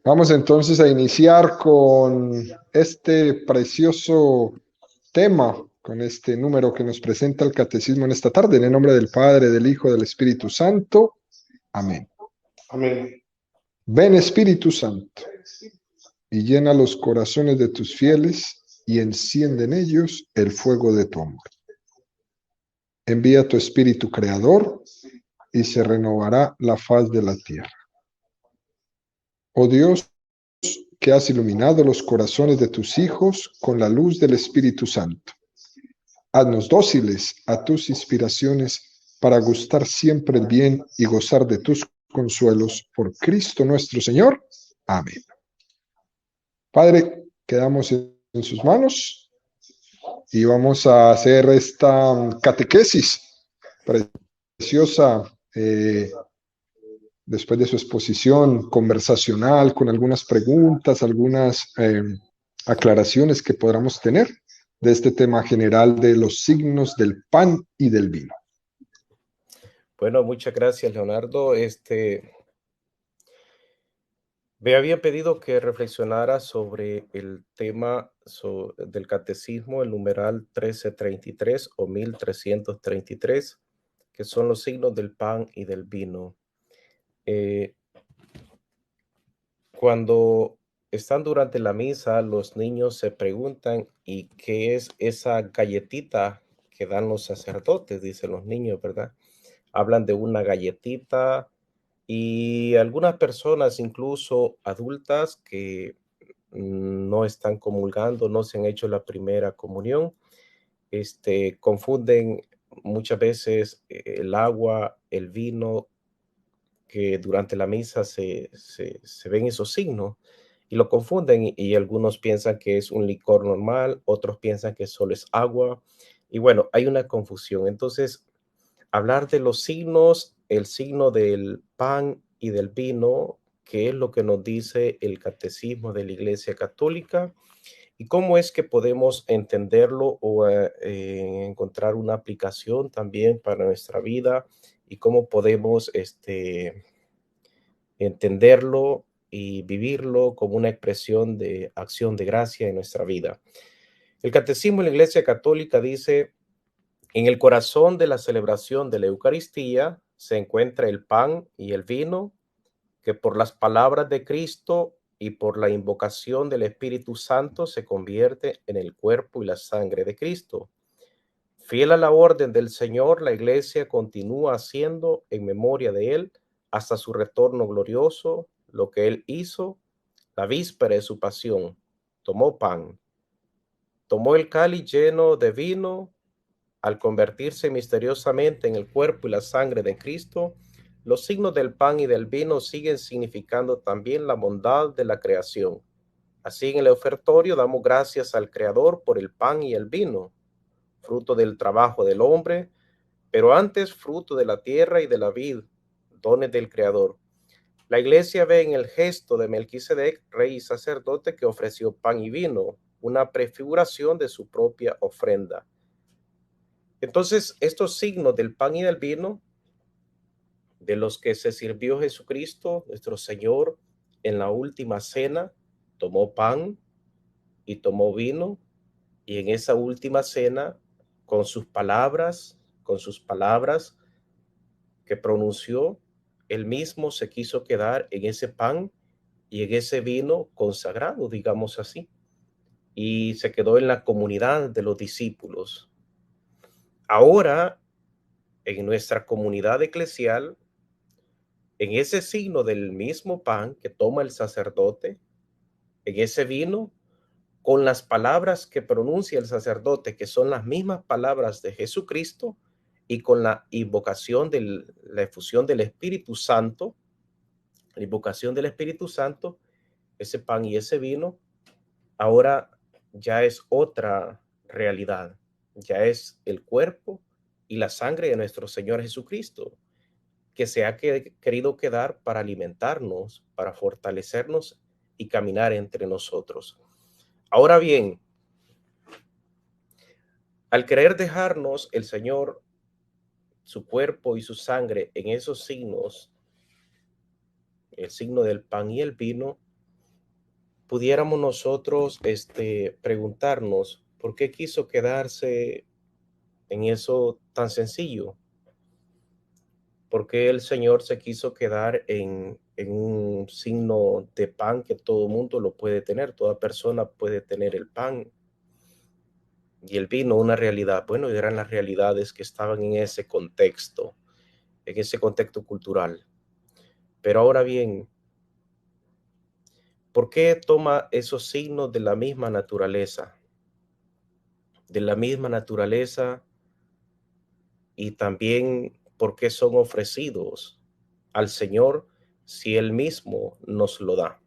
Vamos entonces a iniciar con este precioso tema, con este número que nos presenta el Catecismo en esta tarde, en el nombre del Padre, del Hijo, del Espíritu Santo. Amén. Amén. Ven Espíritu Santo y llena los corazones de tus fieles y enciende en ellos el fuego de tu amor. Envía tu Espíritu Creador y se renovará la faz de la tierra. Oh Dios, que has iluminado los corazones de tus hijos con la luz del Espíritu Santo. Haznos dóciles a tus inspiraciones para gustar siempre el bien y gozar de tus consuelos por Cristo nuestro Señor. Amén. Padre, quedamos en sus manos y vamos a hacer esta catequesis preciosa después de su exposición conversacional con algunas preguntas, algunas aclaraciones que podamos tener de este tema general de los signos del pan y del vino. Bueno, muchas gracias, Leonardo. Me habían pedido que reflexionara sobre el tema del catecismo, el numeral 1333 o 1333, que son los signos del pan y del vino. Cuando están durante la misa, los niños se preguntan, ¿y qué es esa galletita que dan los sacerdotes? Dicen los niños, ¿verdad? Hablan de una galletita y algunas personas, incluso adultas que no están comulgando, no se han hecho la primera comunión, confunden muchas veces el agua, el vino, que durante la misa se ven esos signos y lo confunden y algunos piensan que es un licor normal, otros piensan que solo es agua y bueno, hay una confusión. Entonces, hablar de los signos, el signo del pan y del vino, qué es lo que nos dice el catecismo de la Iglesia Católica y cómo es que podemos entenderlo o encontrar una aplicación también para nuestra vida y cómo podemos entenderlo y vivirlo como una expresión de acción de gracia en nuestra vida. El catecismo de la Iglesia Católica dice: en el corazón de la celebración de la Eucaristía se encuentra el pan y el vino, que por las palabras de Cristo y por la invocación del Espíritu Santo se convierte en el cuerpo y la sangre de Cristo. Fiel a la orden del Señor, la Iglesia continúa haciendo en memoria de Él hasta su retorno glorioso lo que Él hizo la víspera de su pasión. Tomó pan, tomó el cáliz lleno de vino. Al convertirse misteriosamente en el cuerpo y la sangre de Cristo, los signos del pan y del vino siguen significando también la bondad de la creación. Así, en el ofertorio damos gracias al Creador por el pan y el vino, fruto del trabajo del hombre, pero antes fruto de la tierra y de la vid, dones del Creador. La Iglesia ve en el gesto de Melquisedec, rey y sacerdote, que ofreció pan y vino, una prefiguración de su propia ofrenda. Entonces, estos signos del pan y del vino, de los que se sirvió Jesucristo, nuestro Señor, en la última cena, tomó pan y tomó vino, y en esa última cena, con sus palabras que pronunció, él mismo se quiso quedar en ese pan y en ese vino consagrado, digamos así, y se quedó en la comunidad de los discípulos. Ahora, en nuestra comunidad eclesial, en ese signo del mismo pan que toma el sacerdote, en ese vino, con las palabras que pronuncia el sacerdote, que son las mismas palabras de Jesucristo, y con la invocación de la efusión del Espíritu Santo, la invocación del Espíritu Santo, ese pan y ese vino, ahora ya es otra realidad, ya es el cuerpo y la sangre de nuestro Señor Jesucristo, que se ha querido quedar para alimentarnos, para fortalecernos y caminar entre nosotros. Ahora bien, al querer dejarnos el Señor, su cuerpo y su sangre en esos signos, el signo del pan y el vino, pudiéramos nosotros preguntarnos por qué quiso quedarse en eso tan sencillo. ¿Por qué el Señor se quiso quedar en un signo de pan que todo mundo lo puede tener? Toda persona puede tener el pan y el vino, una realidad. Bueno, eran las realidades que estaban en ese contexto cultural. Pero ahora bien, ¿por qué toma esos signos de la misma naturaleza? De la misma naturaleza, y también por qué son ofrecidos al Señor si Él mismo nos lo da.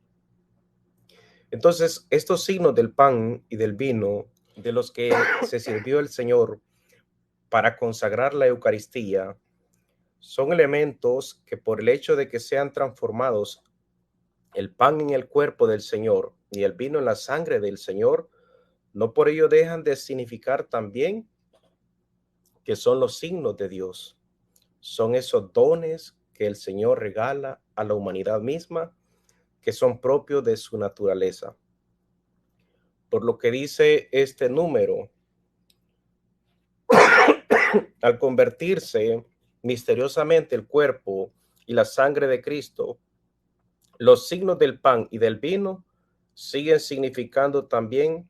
Entonces, estos signos del pan y del vino de los que se sirvió el Señor para consagrar la Eucaristía son elementos que, por el hecho de que sean transformados, el pan en el cuerpo del Señor y el vino en la sangre del Señor, no por ello dejan de significar también que son los signos de Dios. Son esos dones que el Señor regala a la humanidad misma, que son propios de su naturaleza. Por lo que dice este número, al convertirse misteriosamente el cuerpo y la sangre de Cristo, los signos del pan y del vino siguen significando también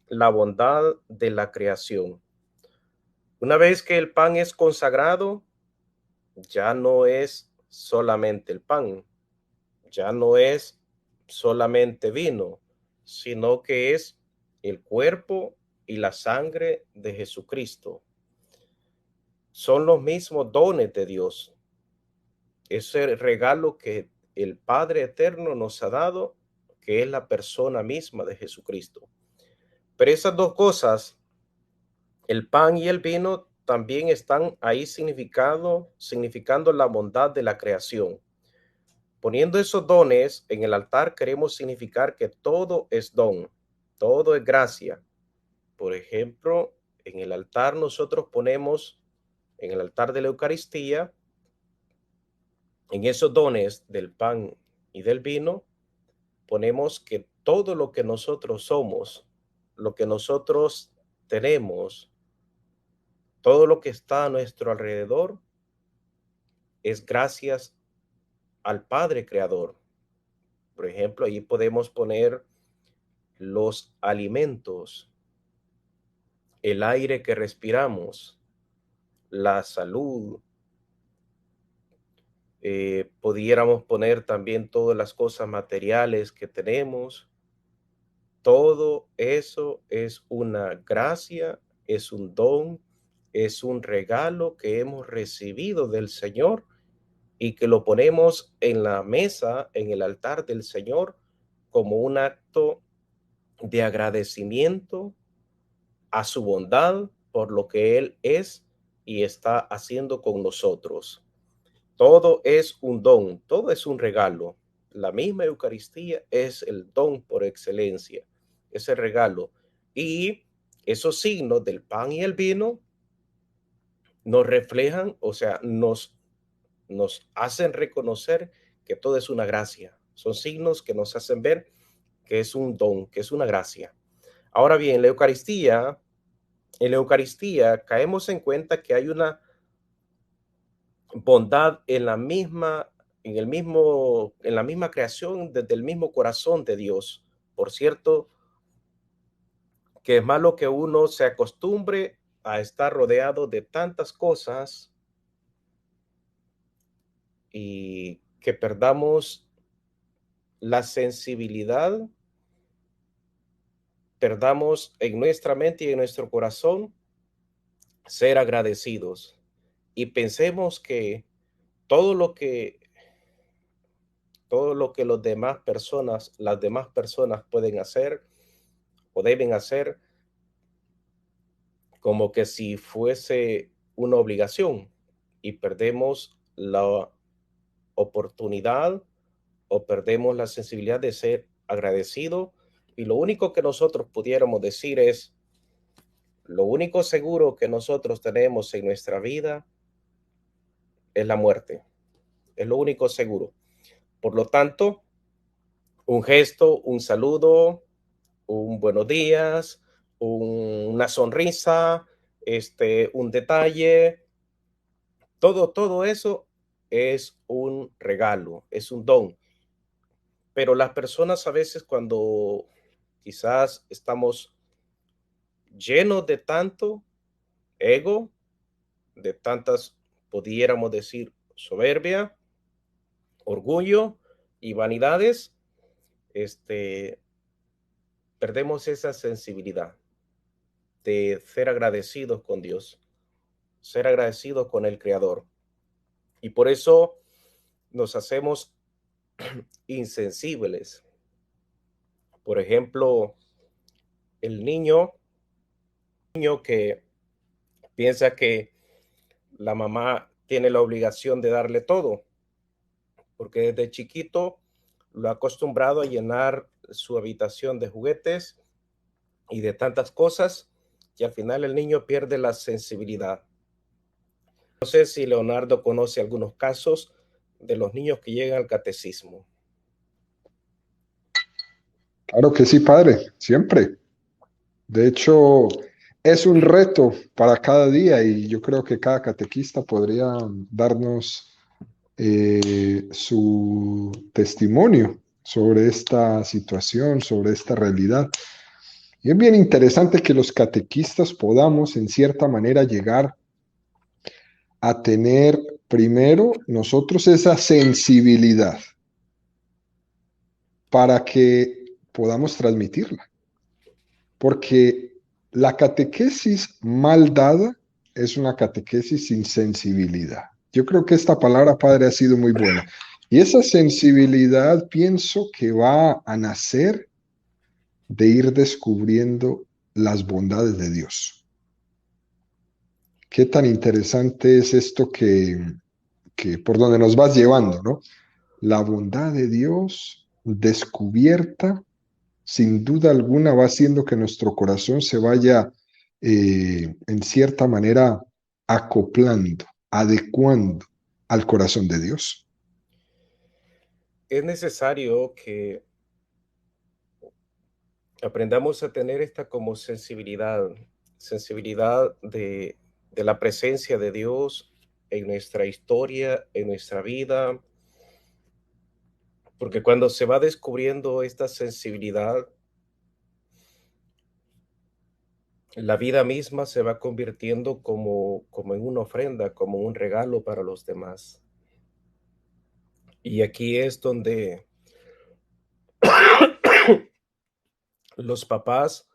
la bondad de la creación. Una vez que el pan es consagrado, ya no es solamente el pan, ya no es solamente vino, sino que es el cuerpo y la sangre de Jesucristo. Son los mismos dones de Dios. Ese regalo que el Padre Eterno nos ha dado, que es la persona misma de Jesucristo. Pero esas dos cosas, el pan y el vino, también están ahí significando la bondad de la creación. Poniendo esos dones en el altar, queremos significar que todo es don, todo es gracia. Por ejemplo, en el altar nosotros ponemos, en el altar de la Eucaristía, en esos dones del pan y del vino, ponemos que todo lo que nosotros somos, lo que nosotros tenemos, todo lo que está a nuestro alrededor, es gracias al Padre Creador. Por ejemplo, ahí podemos poner los alimentos, el aire que respiramos, la salud. Pudiéramos poner también todas las cosas materiales que tenemos. Todo eso es una gracia, es un don, es un regalo que hemos recibido del Señor y que lo ponemos en la mesa, en el altar del Señor, como un acto de agradecimiento a su bondad por lo que Él es y está haciendo con nosotros. Todo es un don, todo es un regalo. La misma Eucaristía es el don por excelencia, ese regalo. Y esos signos del pan y el vino nos reflejan, o sea, nos hacen reconocer que todo es una gracia. Son signos que nos hacen ver que es un don, que es una gracia. Ahora bien, en la Eucaristía caemos en cuenta que hay una bondad en la misma creación, desde el mismo corazón de Dios. Por cierto, que es malo que uno se acostumbre a estar rodeado de tantas cosas y que perdamos la sensibilidad, perdamos en nuestra mente y en nuestro corazón ser agradecidos y pensemos que todo lo que todo lo que las demás personas pueden hacer o deben hacer, como que si fuese una obligación y perdemos la oportunidad o perdemos la sensibilidad de ser agradecido. Y lo único que nosotros pudiéramos decir es, lo único seguro que nosotros tenemos en nuestra vida es la muerte. Es lo único seguro. Por lo tanto, Un gesto, un saludo, un buenos días, una sonrisa, un detalle, todo eso es un regalo, es un don. Pero las personas a veces cuando quizás estamos llenos de tanto ego, de tantas, pudiéramos decir, soberbia, orgullo y vanidades, este, perdemos esa sensibilidad de ser agradecidos con Dios, ser agradecidos con el Creador. Y por eso nos hacemos insensibles. Por ejemplo, el niño que piensa que la mamá tiene la obligación de darle todo, porque desde chiquito lo ha acostumbrado a llenar su habitación de juguetes y de tantas cosas, y al final el niño pierde la sensibilidad. No sé si Leonardo conoce algunos casos de los niños que llegan al catecismo. Claro que sí, padre, siempre. De hecho, es un reto para cada día y yo creo que cada catequista podría darnos su testimonio sobre esta situación, sobre esta realidad. Y es bien interesante que los catequistas podamos, en cierta manera, llegar a tener primero nosotros esa sensibilidad para que podamos transmitirla. Porque la catequesis mal dada es una catequesis sin sensibilidad. Yo creo que esta palabra, padre, ha sido muy buena. Y esa sensibilidad pienso que va a nacer de ir descubriendo las bondades de Dios. Qué tan interesante es esto que por donde nos vas llevando, ¿no? La bondad de Dios descubierta, sin duda alguna, va haciendo que nuestro corazón se vaya, en cierta manera, acoplando, adecuando al corazón de Dios. Es necesario que aprendamos a tener esta como sensibilidad de la presencia de Dios en nuestra historia, en nuestra vida, porque cuando se va descubriendo esta sensibilidad, la vida misma se va convirtiendo como en una ofrenda, como un regalo para los demás. Y aquí es donde los papás,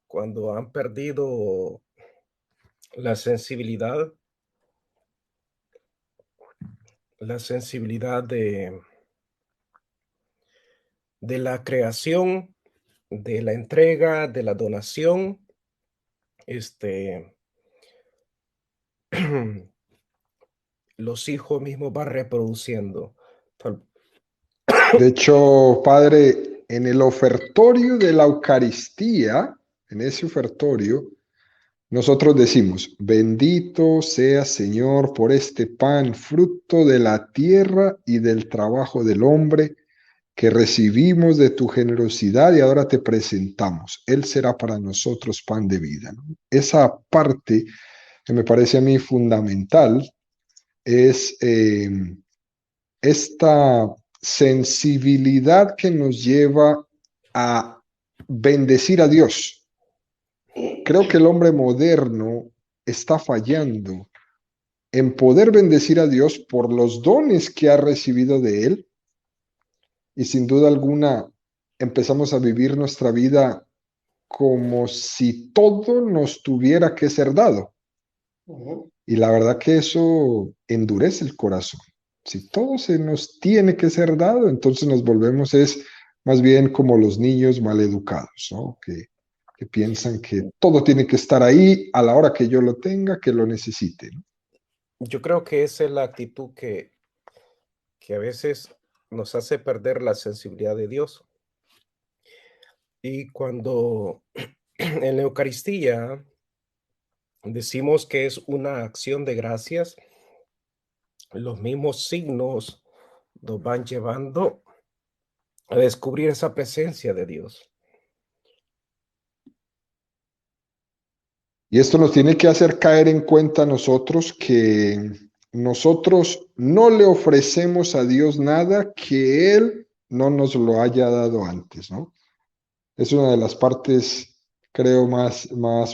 cuando han perdido la sensibilidad, la sensibilidad de la creación, de la entrega, de la donación, este, los hijos mismos van reproduciendo. De hecho, Padre, en el ofertorio de la Eucaristía, en ese ofertorio, nosotros decimos, bendito sea Señor por este pan, fruto de la tierra y del trabajo del hombre que recibimos de tu generosidad y ahora te presentamos. Él será para nosotros pan de vida, ¿no? Esa parte que me parece a mí fundamental es esta sensibilidad que nos lleva a bendecir a Dios. Creo que el hombre moderno está fallando en poder bendecir a Dios por los dones que ha recibido de Él y sin duda alguna empezamos a vivir nuestra vida como si todo nos tuviera que ser dado. Y la verdad que eso endurece el corazón. Si todo se nos tiene que ser dado, entonces nos volvemos es más bien como los niños maleducados, ¿no? Que piensan que todo tiene que estar ahí a la hora que yo lo tenga, que lo necesite, ¿no? Yo creo que esa es la actitud que a veces nos hace perder la sensibilidad de Dios. Y cuando en la Eucaristía decimos que es una acción de gracias, los mismos signos nos van llevando a descubrir esa presencia de Dios. Y esto nos tiene que hacer caer en cuenta a nosotros que nosotros no le ofrecemos a Dios nada que Él no nos lo haya dado antes, ¿no? Es una de las partes, creo, más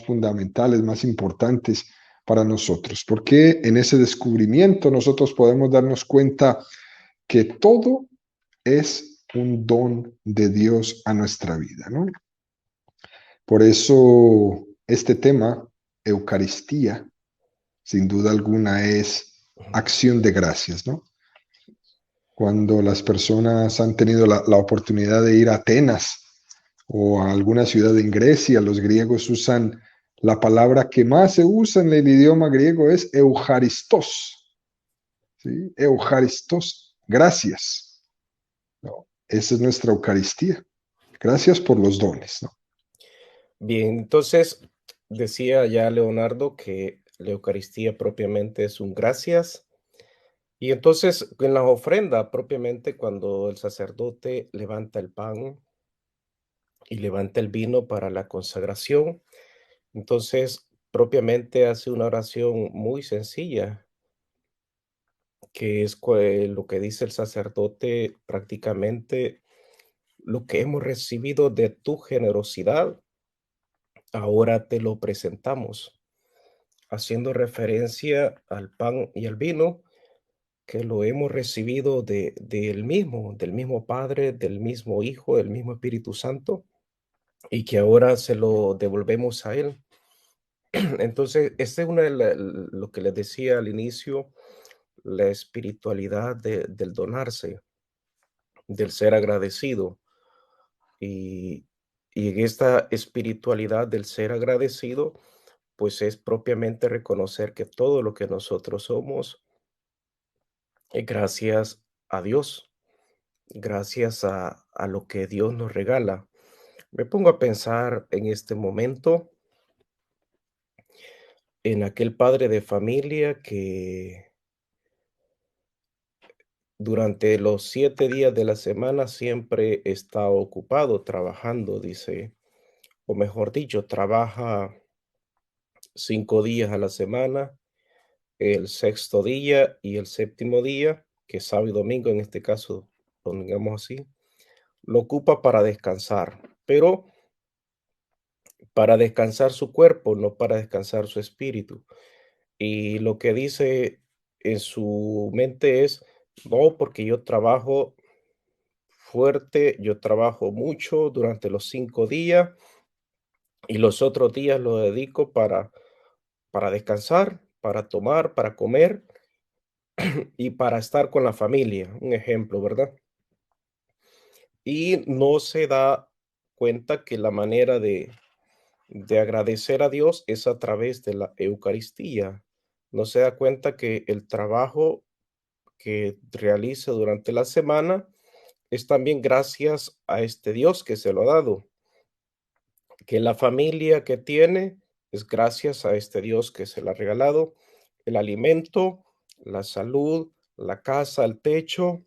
fundamentales, más importantes para nosotros, porque en ese descubrimiento nosotros podemos darnos cuenta que todo es un don de Dios a nuestra vida, ¿no? Por eso este tema, Eucaristía, sin duda alguna es acción de gracias, ¿no? Cuando las personas han tenido la oportunidad de ir a Atenas o a alguna ciudad en Grecia, los griegos usan la palabra que más se usa en el idioma griego es Eucharistos, ¿sí? Eucharistos, gracias, ¿no? Esa es nuestra Eucaristía. Gracias por los dones, ¿no? Bien, entonces decía ya Leonardo que la Eucaristía propiamente es un gracias. Y entonces en la ofrenda propiamente cuando el sacerdote levanta el pan y levanta el vino para la consagración, entonces propiamente hace una oración muy sencilla, que es lo que dice el sacerdote prácticamente, lo que hemos recibido de tu generosidad, ahora te lo presentamos, haciendo referencia al pan y al vino que lo hemos recibido del mismo Padre, del mismo Hijo, del mismo Espíritu Santo, y que ahora se lo devolvemos a Él. Entonces, esta es una lo que les decía al inicio, la espiritualidad del donarse, del ser agradecido. Y, y en esta espiritualidad del ser agradecido, pues es propiamente reconocer que todo lo que nosotros somos es gracias a Dios, gracias a lo que Dios nos regala. Me pongo a pensar en este momento en aquel padre de familia que durante los 7 días de la semana siempre está ocupado trabajando, dice, o mejor dicho, trabaja 5 días a la semana, el sexto día y el séptimo día, que es sábado y domingo en este caso, pongamos así, lo ocupa para descansar, pero para descansar su cuerpo, no para descansar su espíritu. Y lo que dice en su mente es, no, porque yo trabajo fuerte, yo trabajo mucho durante los 5 días y los otros días lo dedico para descansar, para tomar, para comer y para estar con la familia, un ejemplo, ¿verdad? Y no se da cuenta que la manera de agradecer a Dios es a través de la Eucaristía. No se da cuenta que el trabajo que realiza durante la semana es también gracias a este Dios que se lo ha dado, que la familia que tiene es gracias a este Dios que se le ha regalado, el alimento, la salud, la casa, el techo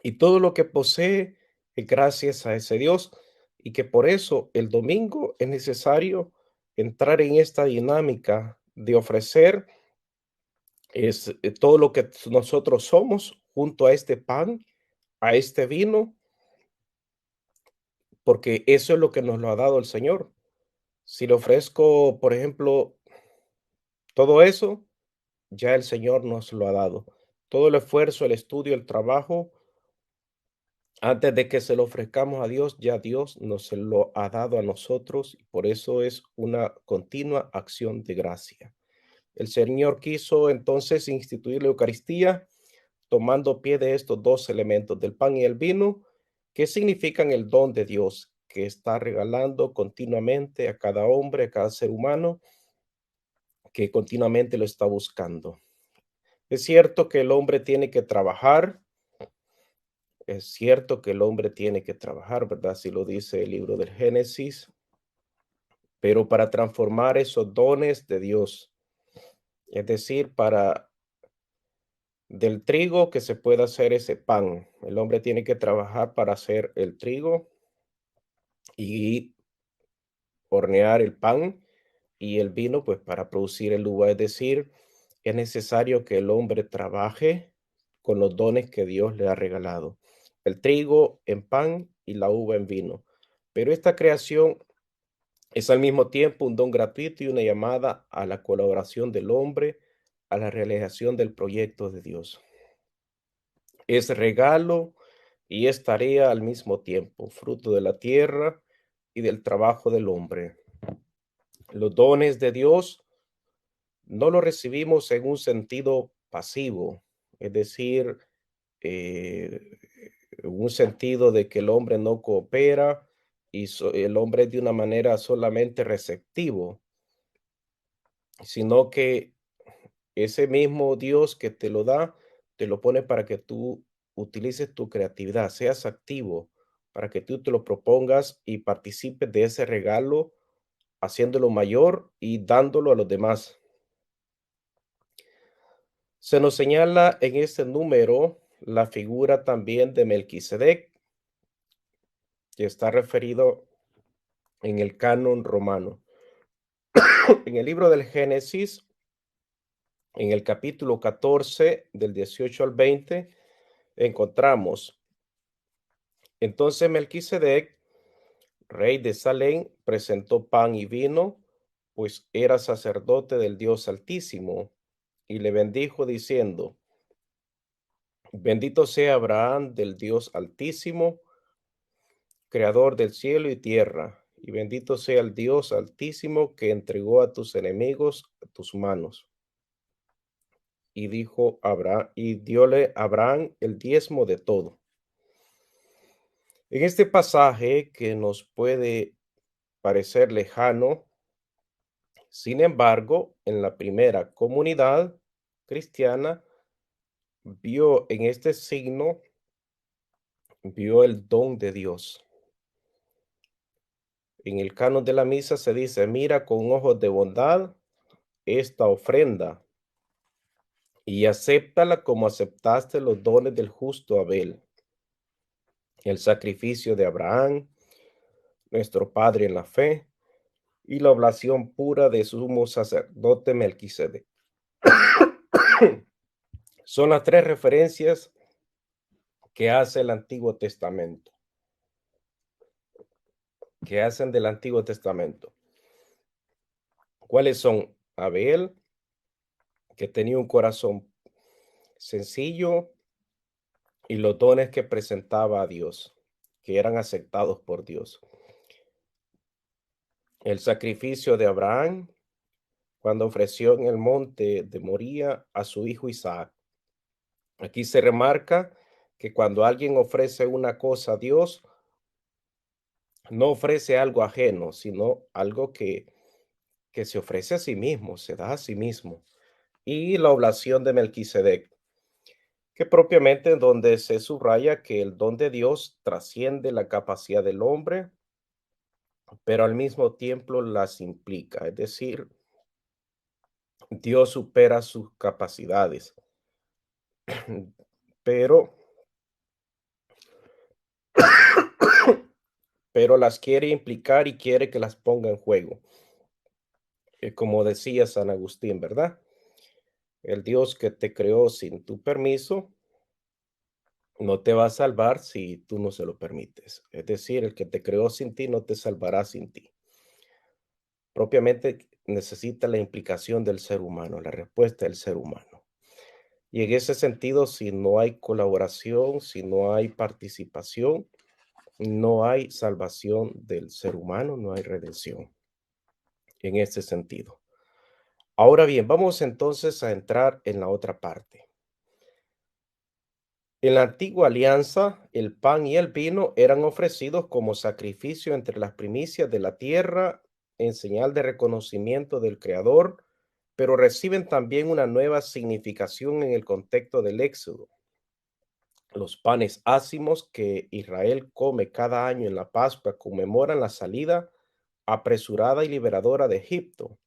y todo lo que posee es gracias a ese Dios y que por eso el domingo es necesario entrar en esta dinámica de ofrecer todo lo que nosotros somos junto a este pan, a este vino, porque eso es lo que nos lo ha dado el Señor. Si le ofrezco, por ejemplo, todo eso, ya el Señor nos lo ha dado. Todo el esfuerzo, el estudio, el trabajo, antes de que se lo ofrezcamos a Dios, ya Dios nos lo ha dado a nosotros y por eso es una continua acción de gracia. El Señor quiso entonces instituir la Eucaristía tomando pie de estos dos elementos, del pan y el vino, que significan el don de Dios que está regalando continuamente a cada hombre, a cada ser humano que continuamente lo está buscando. Es cierto que el hombre tiene que trabajar, es cierto que el hombre tiene que trabajar, ¿verdad? Así lo dice el libro del Génesis, pero para transformar esos dones de Dios, es decir, para Del trigo que se puede hacer ese pan. El hombre tiene que trabajar para hacer el trigo y hornear el pan, y el vino, pues para producir el uva. Es decir, es necesario que el hombre trabaje con los dones que Dios le ha regalado. El trigo en pan y la uva en vino. Pero esta creación es al mismo tiempo un don gratuito y una llamada a la colaboración del hombre a la realización del proyecto de Dios. Es regalo y es tarea al mismo tiempo, fruto de la tierra y del trabajo del hombre. Los dones de Dios no los recibimos en un sentido pasivo, es decir, eh, un sentido de que el hombre no coopera y el hombre es de una manera solamente receptivo, sino que ese mismo Dios que te lo da, te lo pone para que tú utilices tu creatividad, seas activo, para que tú te lo propongas y participes de ese regalo, haciéndolo mayor y dándolo a los demás. Se nos señala en este número la figura también de Melquisedec, que está referido en el canon romano. En el libro del Génesis, en el capítulo 14, del 18 al 20, encontramos: entonces Melquisedec, rey de Salem, presentó pan y vino, pues era sacerdote del Dios Altísimo, y le bendijo diciendo: bendito sea Abraham del Dios Altísimo, creador del cielo y tierra, y bendito sea el Dios Altísimo que entregó a tus enemigos a tus manos. Y dijo Abraham, y diole a Abraham el diezmo de todo. En este pasaje, que nos puede parecer lejano, sin embargo, en la primera comunidad cristiana vio en este signo, vio el don de Dios. En el canon de la misa se dice: mira con ojos de bondad esta ofrenda y acéptala como aceptaste los dones del justo Abel, el sacrificio de Abraham, nuestro padre en la fe, y la oblación pura de sumo sacerdote Melquisedec. Son las tres referencias que hace el Antiguo Testamento, que hacen del Antiguo Testamento. ¿Cuáles son? Abel, que tenía un corazón sencillo, y los dones que presentaba a Dios, que eran aceptados por Dios. El sacrificio de Abraham, cuando ofreció en el monte de Moría a su hijo Isaac. Aquí se remarca que cuando alguien ofrece una cosa a Dios, no ofrece algo ajeno, sino algo que se ofrece a sí mismo, se da a sí mismo. Y la oblación de Melquisedec, que propiamente donde se subraya que el don de Dios trasciende la capacidad del hombre, pero al mismo tiempo las implica, es decir, Dios supera sus capacidades, pero, pero las quiere implicar y quiere que las ponga en juego. Como decía San Agustín, ¿verdad? El Dios que te creó sin tu permiso no te va a salvar si tú no se lo permites. Es decir, el que te creó sin ti no te salvará sin ti. Propiamente necesita la implicación del ser humano, la respuesta del ser humano. Y en ese sentido, si no hay colaboración, si no hay participación, no hay salvación del ser humano, no hay redención en este sentido. Ahora bien, vamos entonces a entrar en la otra parte. En la antigua alianza, el pan y el vino eran ofrecidos como sacrificio entre las primicias de la tierra en señal de reconocimiento del Creador, pero reciben también una nueva significación en el contexto del Éxodo. Los panes ácimos que Israel come cada año en la Pascua conmemoran la salida apresurada y liberadora de Egipto.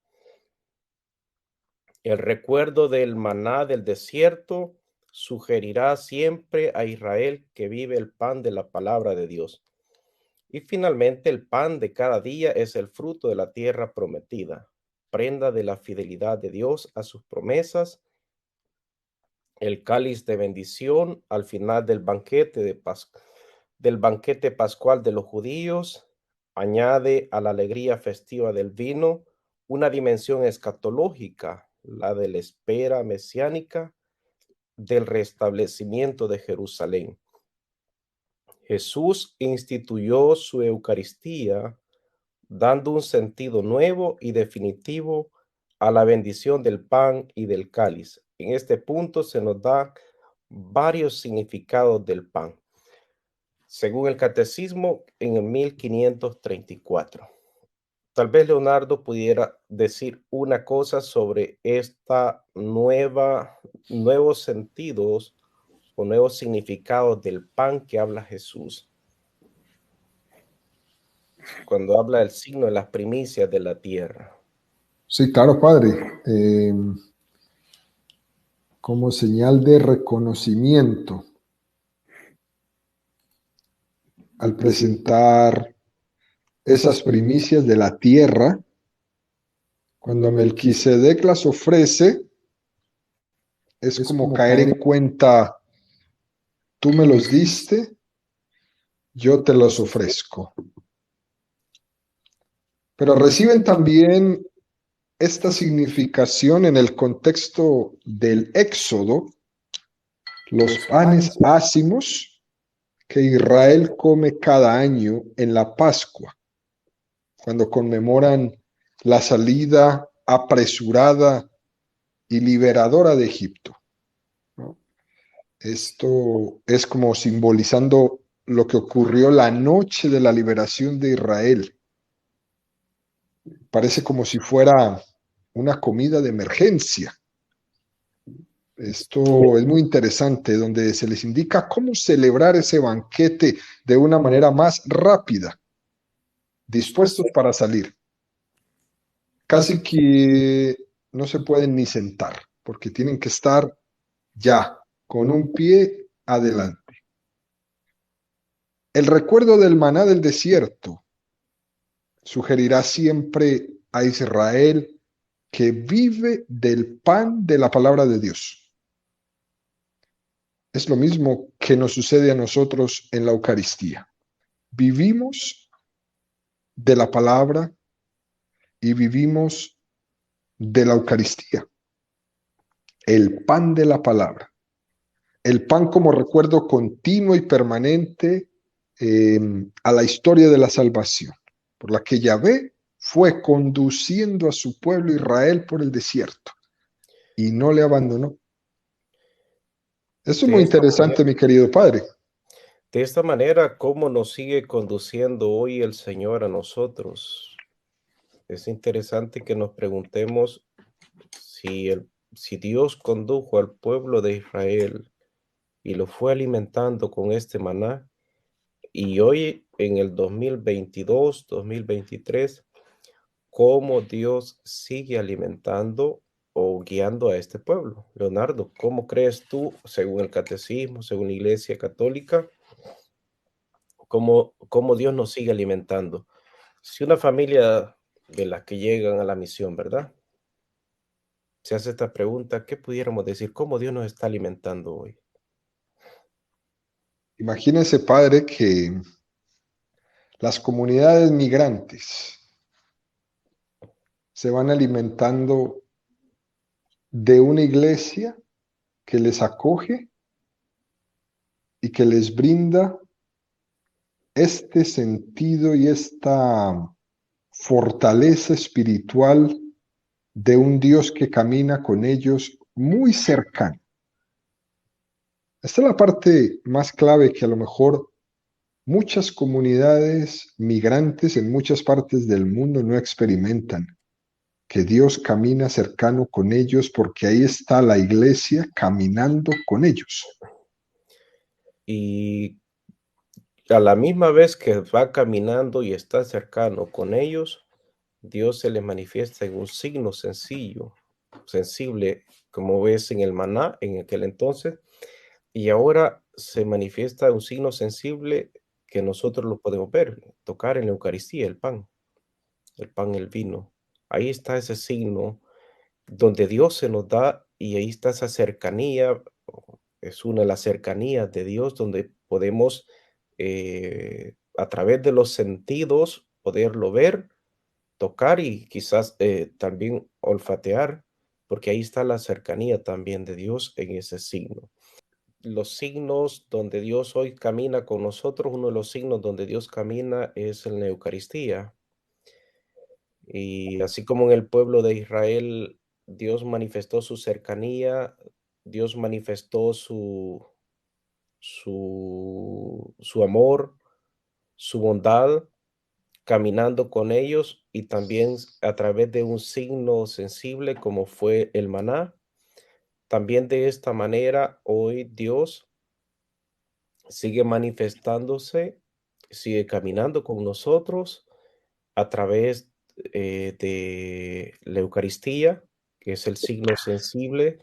El recuerdo del maná del desierto sugerirá siempre a Israel que vive el pan de la palabra de Dios. Y finalmente, el pan de cada día es el fruto de la tierra prometida, prenda de la fidelidad de Dios a sus promesas, el cáliz de bendición al final del banquete pascual de los judíos, añade a la alegría festiva del vino una dimensión escatológica, la de la espera mesiánica del restablecimiento de Jerusalén. Jesús instituyó su Eucaristía dando un sentido nuevo y definitivo a la bendición del pan y del cáliz. En este punto se nos da varios significados del pan, según el catecismo en el 1534. Tal vez Leonardo pudiera decir una cosa sobre esta nuevos sentidos o nuevos significados del pan que habla Jesús cuando habla del signo de las primicias de la tierra. Sí, claro, padre. Como señal de reconocimiento al presentar esas primicias de la tierra, cuando Melquisedec las ofrece, es como caer en cuenta, tú me los diste, yo te los ofrezco. Pero reciben también esta significación en el contexto del Éxodo, los panes ácimos que Israel come cada año en la Pascua, cuando conmemoran la salida apresurada y liberadora de Egipto, ¿no? Esto es como simbolizando lo que ocurrió la noche de la liberación de Israel. Parece como si fuera una comida de emergencia. Esto es muy interesante, donde se les indica cómo celebrar ese banquete de una manera más rápida, dispuestos para salir. Casi que no se pueden ni sentar, porque tienen que estar ya, con un pie adelante. El recuerdo del maná del desierto sugerirá siempre a Israel que vive del pan de la palabra de Dios. Es lo mismo que nos sucede a nosotros en la Eucaristía. Vivimos de la palabra y vivimos de la Eucaristía. El pan de la palabra. El pan como recuerdo continuo y permanente a la historia de la salvación, por la que Yahvé fue conduciendo a su pueblo Israel por el desierto y no le abandonó. Eso es muy interesante, mi querido padre. De esta manera, ¿cómo nos sigue conduciendo hoy el Señor a nosotros? Es interesante que nos preguntemos si Dios condujo al pueblo de Israel y lo fue alimentando con este maná, y hoy en el 2022, 2023, ¿cómo Dios sigue alimentando o guiando a este pueblo? Leonardo, ¿cómo crees tú, según el catecismo, según la Iglesia Católica, cómo Dios nos sigue alimentando? Si una familia de las que llegan a la misión, ¿verdad? Se hace esta pregunta, ¿qué pudiéramos decir? ¿Cómo Dios nos está alimentando hoy? Imagínense, padre, que las comunidades migrantes se van alimentando de una iglesia que les acoge y que les brinda este sentido y esta fortaleza espiritual de un Dios que camina con ellos muy cercano. Esta es la parte más clave que a lo mejor muchas comunidades migrantes en muchas partes del mundo no experimentan, que Dios camina cercano con ellos porque ahí está la iglesia caminando con ellos. Y a la misma vez que va caminando y está cercano con ellos, Dios se les manifiesta en un signo sencillo, sensible, como ves en el maná en aquel entonces, Y ahora se manifiesta un signo sensible que nosotros lo podemos ver, tocar en la Eucaristía, el pan, el vino. Ahí está ese signo donde Dios se nos da y ahí está esa cercanía, es una de las cercanías de Dios donde podemos a través de los sentidos poderlo ver, tocar y quizás también olfatear, porque ahí está la cercanía también de Dios en ese signo. Los signos donde Dios hoy camina con nosotros, uno de los signos donde Dios camina es en la Eucaristía. Y así como en el pueblo de Israel, Dios manifestó su cercanía, Dios manifestó su amor, su bondad, caminando con ellos y también a través de un signo sensible como fue el maná. También de esta manera hoy Dios sigue manifestándose, sigue caminando con nosotros a través de la Eucaristía, que es el signo sensible,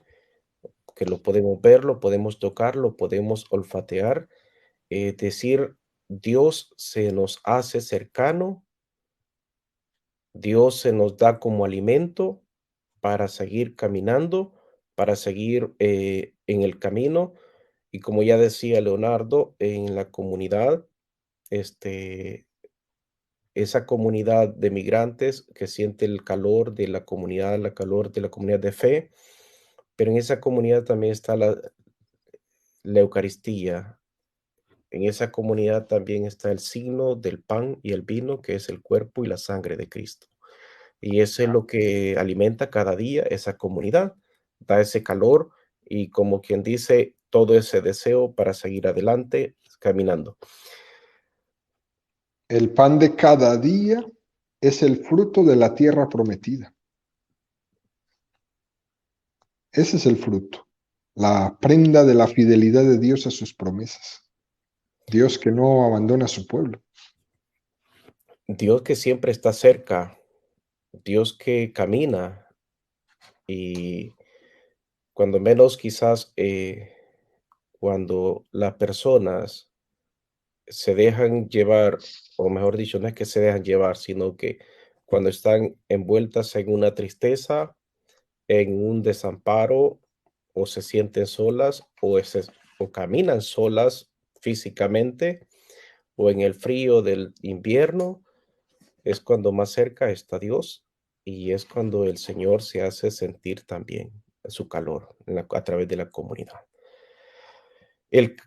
que lo podemos ver, lo podemos tocar, lo podemos olfatear, decir, Dios se nos hace cercano, Dios se nos da como alimento para seguir caminando, para seguir en el camino. Y como ya decía Leonardo, en la comunidad, este, esa comunidad de migrantes que siente el calor de la comunidad, la calor de la comunidad de fe, pero en esa comunidad también está la Eucaristía. En esa comunidad también está el signo del pan y el vino, que es el cuerpo y la sangre de Cristo. Y eso es lo que alimenta cada día esa comunidad, da ese calor y como quien dice, todo ese deseo para seguir adelante caminando. El pan de cada día es el fruto de la tierra prometida. Ese es el fruto, la prenda de la fidelidad de Dios a sus promesas. Dios que no abandona a su pueblo. Dios que siempre está cerca, Dios que camina y cuando menos quizás cuando las personas se dejan llevar, o mejor dicho, no es que se dejan llevar, sino que cuando están envueltas en una tristeza, en un desamparo, o se sienten solas, o caminan solas físicamente, o en el frío del invierno, es cuando más cerca está Dios y es cuando el Señor se hace sentir también su calor a través de la comunidad.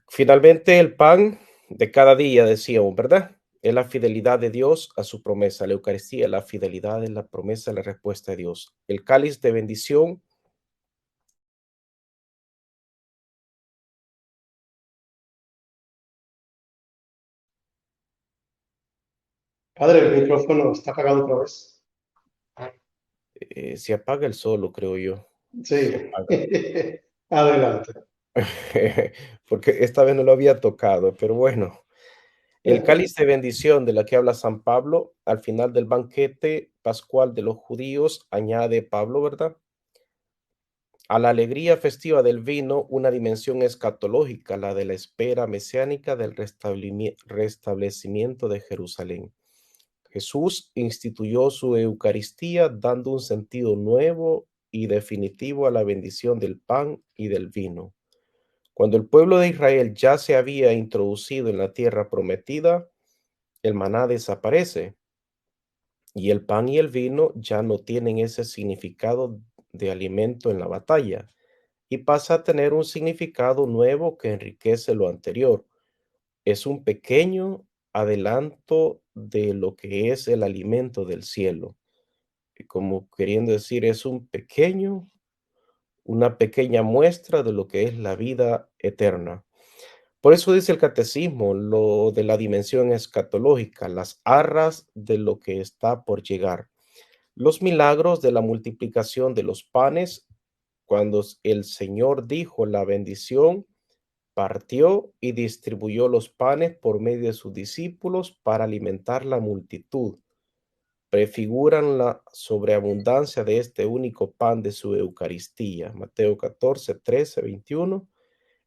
Finalmente, el pan de cada día, decíamos, ¿verdad? Es la fidelidad de Dios a su promesa. La Eucaristía, la fidelidad es la promesa, la respuesta de Dios. El cáliz de bendición. Padre, el micrófono está apagado otra vez. Se apaga el solo, creo yo. Se Sí. apaga. Adelante. Porque esta vez no lo había tocado, pero bueno. El cáliz de bendición de la que habla San Pablo al final del banquete pascual de los judíos, añade Pablo, ¿verdad? A la alegría festiva del vino, una dimensión escatológica, la de la espera mesiánica del restablecimiento de Jerusalén. Jesús instituyó su Eucaristía dando un sentido nuevo y definitivo a la bendición del pan y del vino. Cuando el pueblo de Israel ya se había introducido en la tierra prometida, el maná desaparece y el pan y el vino ya no tienen ese significado de alimento en la batalla y pasa a tener un significado nuevo que enriquece lo anterior. Es un pequeño adelanto de lo que es el alimento del cielo. Y como queriendo decir, es una pequeña muestra de lo que es la vida eterna. Por eso dice el catecismo lo de la dimensión escatológica, las arras de lo que está por llegar. Los milagros de la multiplicación de los panes, cuando el Señor dijo la bendición, partió y distribuyó los panes por medio de sus discípulos para alimentar la multitud. Prefiguran la sobreabundancia de este único pan de su Eucaristía. Mateo 14, 13, 21.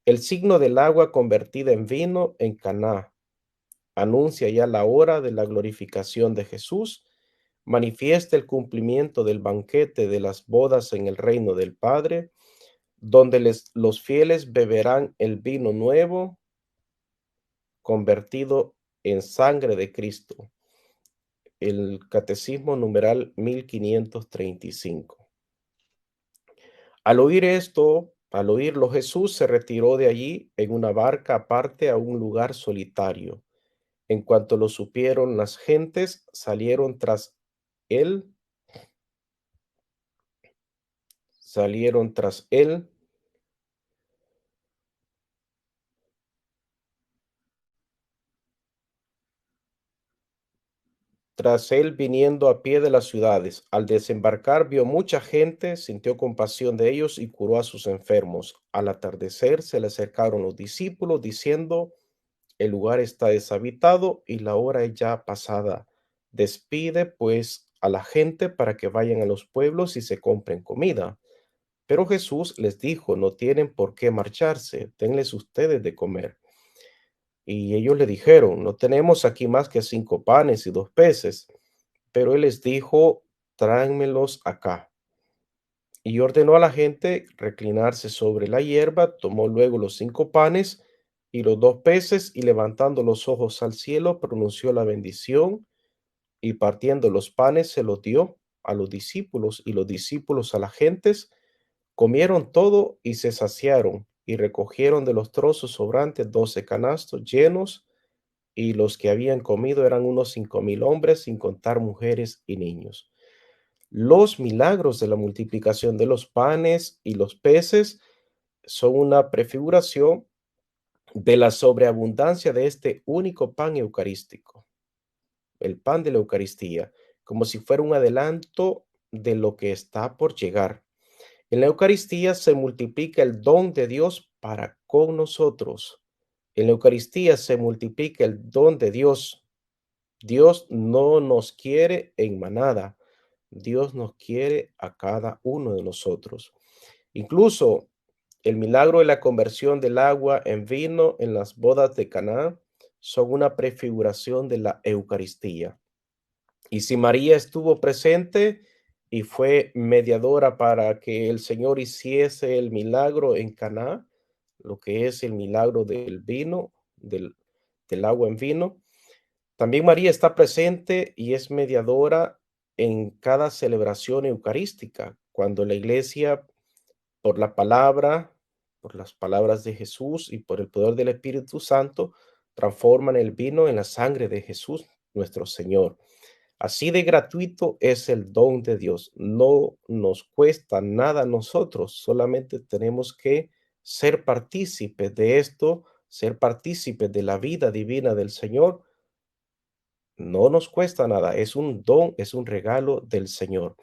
El signo del agua convertida en vino en Caná anuncia ya la hora de la glorificación de Jesús, manifiesta el cumplimiento del banquete de las bodas en el reino del Padre, donde los fieles beberán el vino nuevo convertido en sangre de Cristo. El Catecismo numeral 1535. Al oír esto, al oírlo, Jesús se retiró de allí en una barca aparte a un lugar solitario. En cuanto lo supieron las gentes, él, salieron tras él, viniendo a pie de las ciudades. Al desembarcar vio mucha gente, sintió compasión de ellos y curó a sus enfermos. Al atardecer se le acercaron los discípulos diciendo: el lugar está deshabitado y la hora es ya pasada. Despide pues a la gente para que vayan a los pueblos y se compren comida. Pero Jesús les dijo: no tienen por qué marcharse, denles ustedes de comer. Y ellos le dijeron: no tenemos aquí más que 5 panes y 2 peces. Pero él les dijo: tráenmelos acá. Y ordenó a la gente reclinarse sobre la hierba, tomó luego los 5 panes y los 2 peces, y levantando los ojos al cielo, pronunció la bendición, y partiendo los panes se los dio a los discípulos, y los discípulos a las gentes. Comieron todo y se saciaron, y recogieron de los trozos sobrantes 12 canastos llenos, y los que habían comido eran unos 5,000 hombres, sin contar mujeres y niños. Los milagros de la multiplicación de los panes y los peces son una prefiguración de la sobreabundancia de este único pan eucarístico, el pan de la Eucaristía, como si fuera un adelanto de lo que está por llegar. En la Eucaristía se multiplica el don de Dios para con nosotros. En la Eucaristía se multiplica el don de Dios. Dios no nos quiere en manada. Dios nos quiere a cada uno de nosotros. Incluso el milagro de la conversión del agua en vino en las bodas de Caná son una prefiguración de la Eucaristía. Y si María estuvo presente y fue mediadora para que el Señor hiciese el milagro en Caná, lo que es el milagro del vino, del agua en vino, también María está presente y es mediadora en cada celebración eucarística, cuando la iglesia, por la palabra, por las palabras de Jesús y por el poder del Espíritu Santo, transforman el vino en la sangre de Jesús, nuestro Señor. Así de gratuito es el don de Dios. No nos cuesta nada a nosotros, solamente tenemos que ser partícipes de esto, ser partícipes de la vida divina del Señor. No nos cuesta nada, es un don, es un regalo del Señor,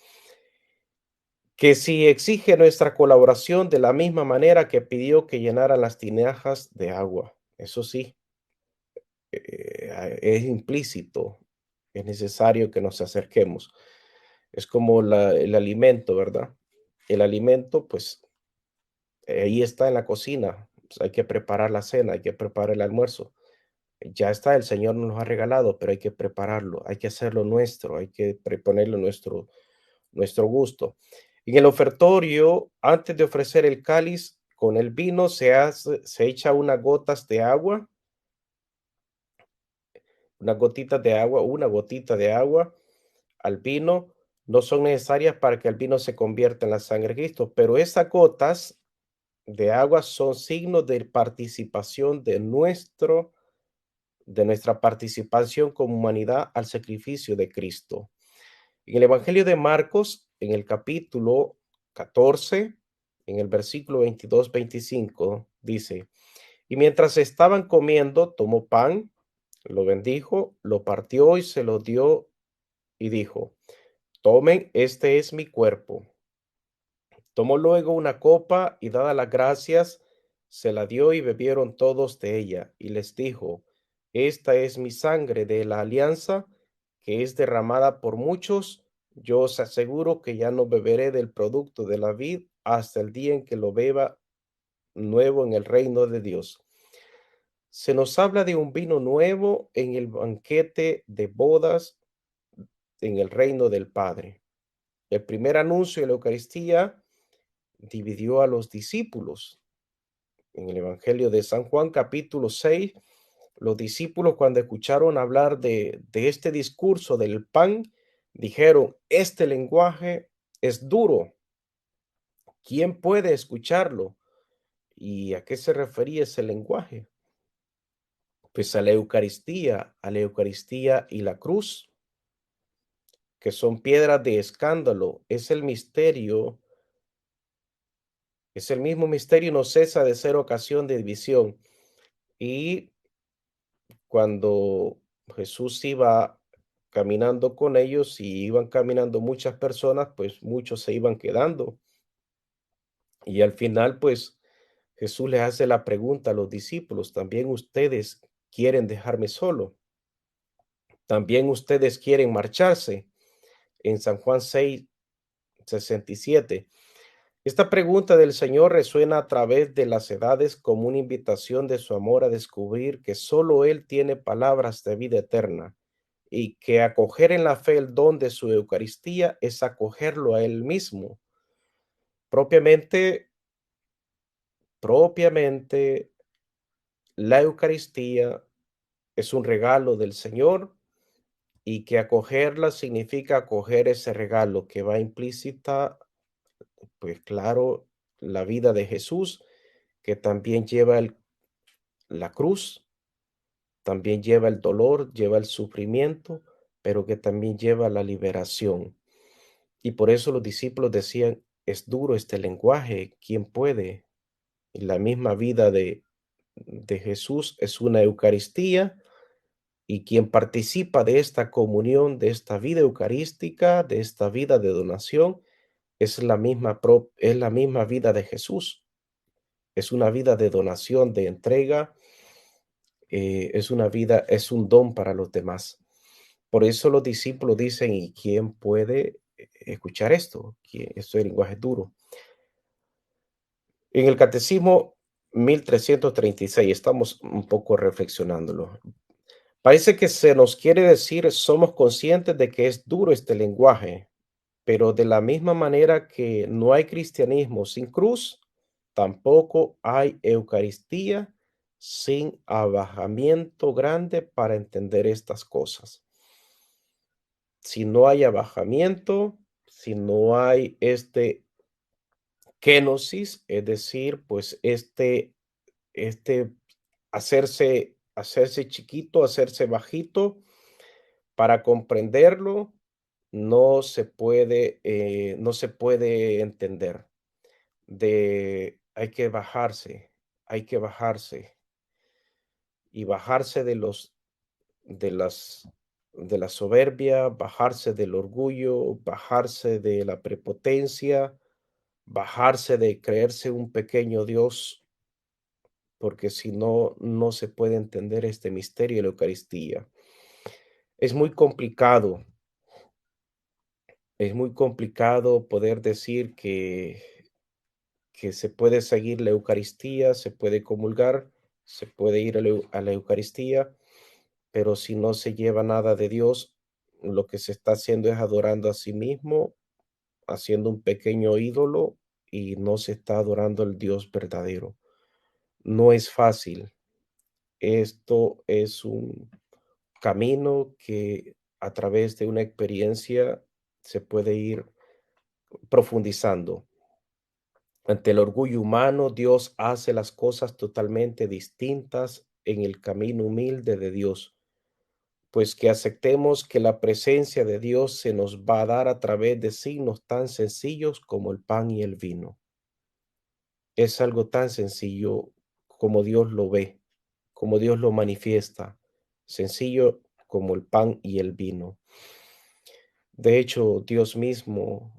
que si exige nuestra colaboración de la misma manera que pidió que llenaran las tinajas de agua. Eso sí, es implícito, es necesario que nos acerquemos. Es como el alimento, ¿verdad? El alimento, pues ahí está en la cocina. Pues, hay que preparar la cena, hay que preparar el almuerzo. Ya está, el Señor nos lo ha regalado, pero hay que prepararlo, hay que hacerlo nuestro, hay que ponerlo nuestro gusto. En el ofertorio, antes de ofrecer el cáliz con el vino, se echa unas gotas de agua, unas gotitas de agua, una gotita de agua al vino. No son necesarias para que el vino se convierta en la sangre de Cristo, pero esas gotas de agua son signos de participación de nuestra participación como humanidad al sacrificio de Cristo. En el Evangelio de Marcos, en el capítulo 14, en el versículo 22-25, dice: y mientras estaban comiendo, tomó pan, lo bendijo, lo partió y se lo dio y dijo: tomen, este es mi cuerpo. Tomó luego una copa y dadas las gracias, se la dio y bebieron todos de ella. Y les dijo: esta es mi sangre de la alianza, que es derramada por muchos. Yo os aseguro que ya no beberé del producto de la vid hasta el día en que lo beba nuevo en el reino de Dios. Se nos habla de un vino nuevo en el banquete de bodas en el reino del Padre. El primer anuncio de la Eucaristía dividió a los discípulos. En el Evangelio de San Juan, capítulo 6, los discípulos cuando escucharon hablar de este discurso del pan, dijeron, este lenguaje es duro. ¿Quién puede escucharlo? ¿Y a qué se refería ese lenguaje? Pues a la Eucaristía y la cruz, que son piedras de escándalo. Es el misterio, es el mismo misterio, no cesa de ser ocasión de división. Y cuando Jesús iba caminando con ellos y iban caminando muchas personas, pues muchos se iban quedando. Y al final, pues Jesús les hace la pregunta a los discípulos, ¿también ustedes quieren dejarme solo? ¿También ustedes quieren marcharse? En San Juan 6:67. Esta pregunta del Señor resuena a través de las edades como una invitación de su amor a descubrir que solo Él tiene palabras de vida eterna y que acoger en la fe el don de su Eucaristía es acogerlo a Él mismo. Propiamente, propiamente, la Eucaristía es un regalo del Señor y que acogerla significa acoger ese regalo que va implícita, pues claro, la vida de Jesús, que también lleva la cruz, también lleva el dolor, lleva el sufrimiento, pero que también lleva la liberación. Y por eso los discípulos decían, es duro este lenguaje, ¿quién puede? Y la misma vida de Jesús es una Eucaristía y quien participa de esta comunión, de esta vida eucarística, de esta vida de donación, es la misma vida de Jesús. Es una vida de donación, de entrega, es una vida, es un don para los demás. Por eso los discípulos dicen, ¿y quién puede escuchar esto? Esto es lenguaje duro. En el Catecismo 1336, estamos un poco reflexionándolo. Parece que se nos quiere decir, somos conscientes de que es duro este lenguaje, pero de la misma manera que no hay cristianismo sin cruz, tampoco hay Eucaristía sin abajamiento grande para entender estas cosas. Si no hay abajamiento, si no hay este kenosis, es decir, pues este hacerse chiquito, hacerse bajito para comprenderlo, no se puede entender. Hay que bajarse y bajarse de las, de la soberbia, bajarse del orgullo, bajarse de la prepotencia, bajarse de creerse un pequeño Dios, porque si no, no se puede entender este misterio de la Eucaristía. Es muy complicado, es muy complicado poder decir que se puede seguir la Eucaristía, se puede comulgar, se puede ir a la Eucaristía, pero si no se lleva nada de Dios, lo que se está haciendo es adorando a sí mismo, haciendo un pequeño ídolo y no se está adorando al Dios verdadero. No es fácil. Esto es un camino que a través de una experiencia se puede ir profundizando. Ante el orgullo humano, Dios hace las cosas totalmente distintas en el camino humilde de Dios, pues que aceptemos que la presencia de Dios se nos va a dar a través de signos tan sencillos como el pan y el vino. Es algo tan sencillo como Dios lo ve, como Dios lo manifiesta, sencillo como el pan y el vino. De hecho, Dios mismo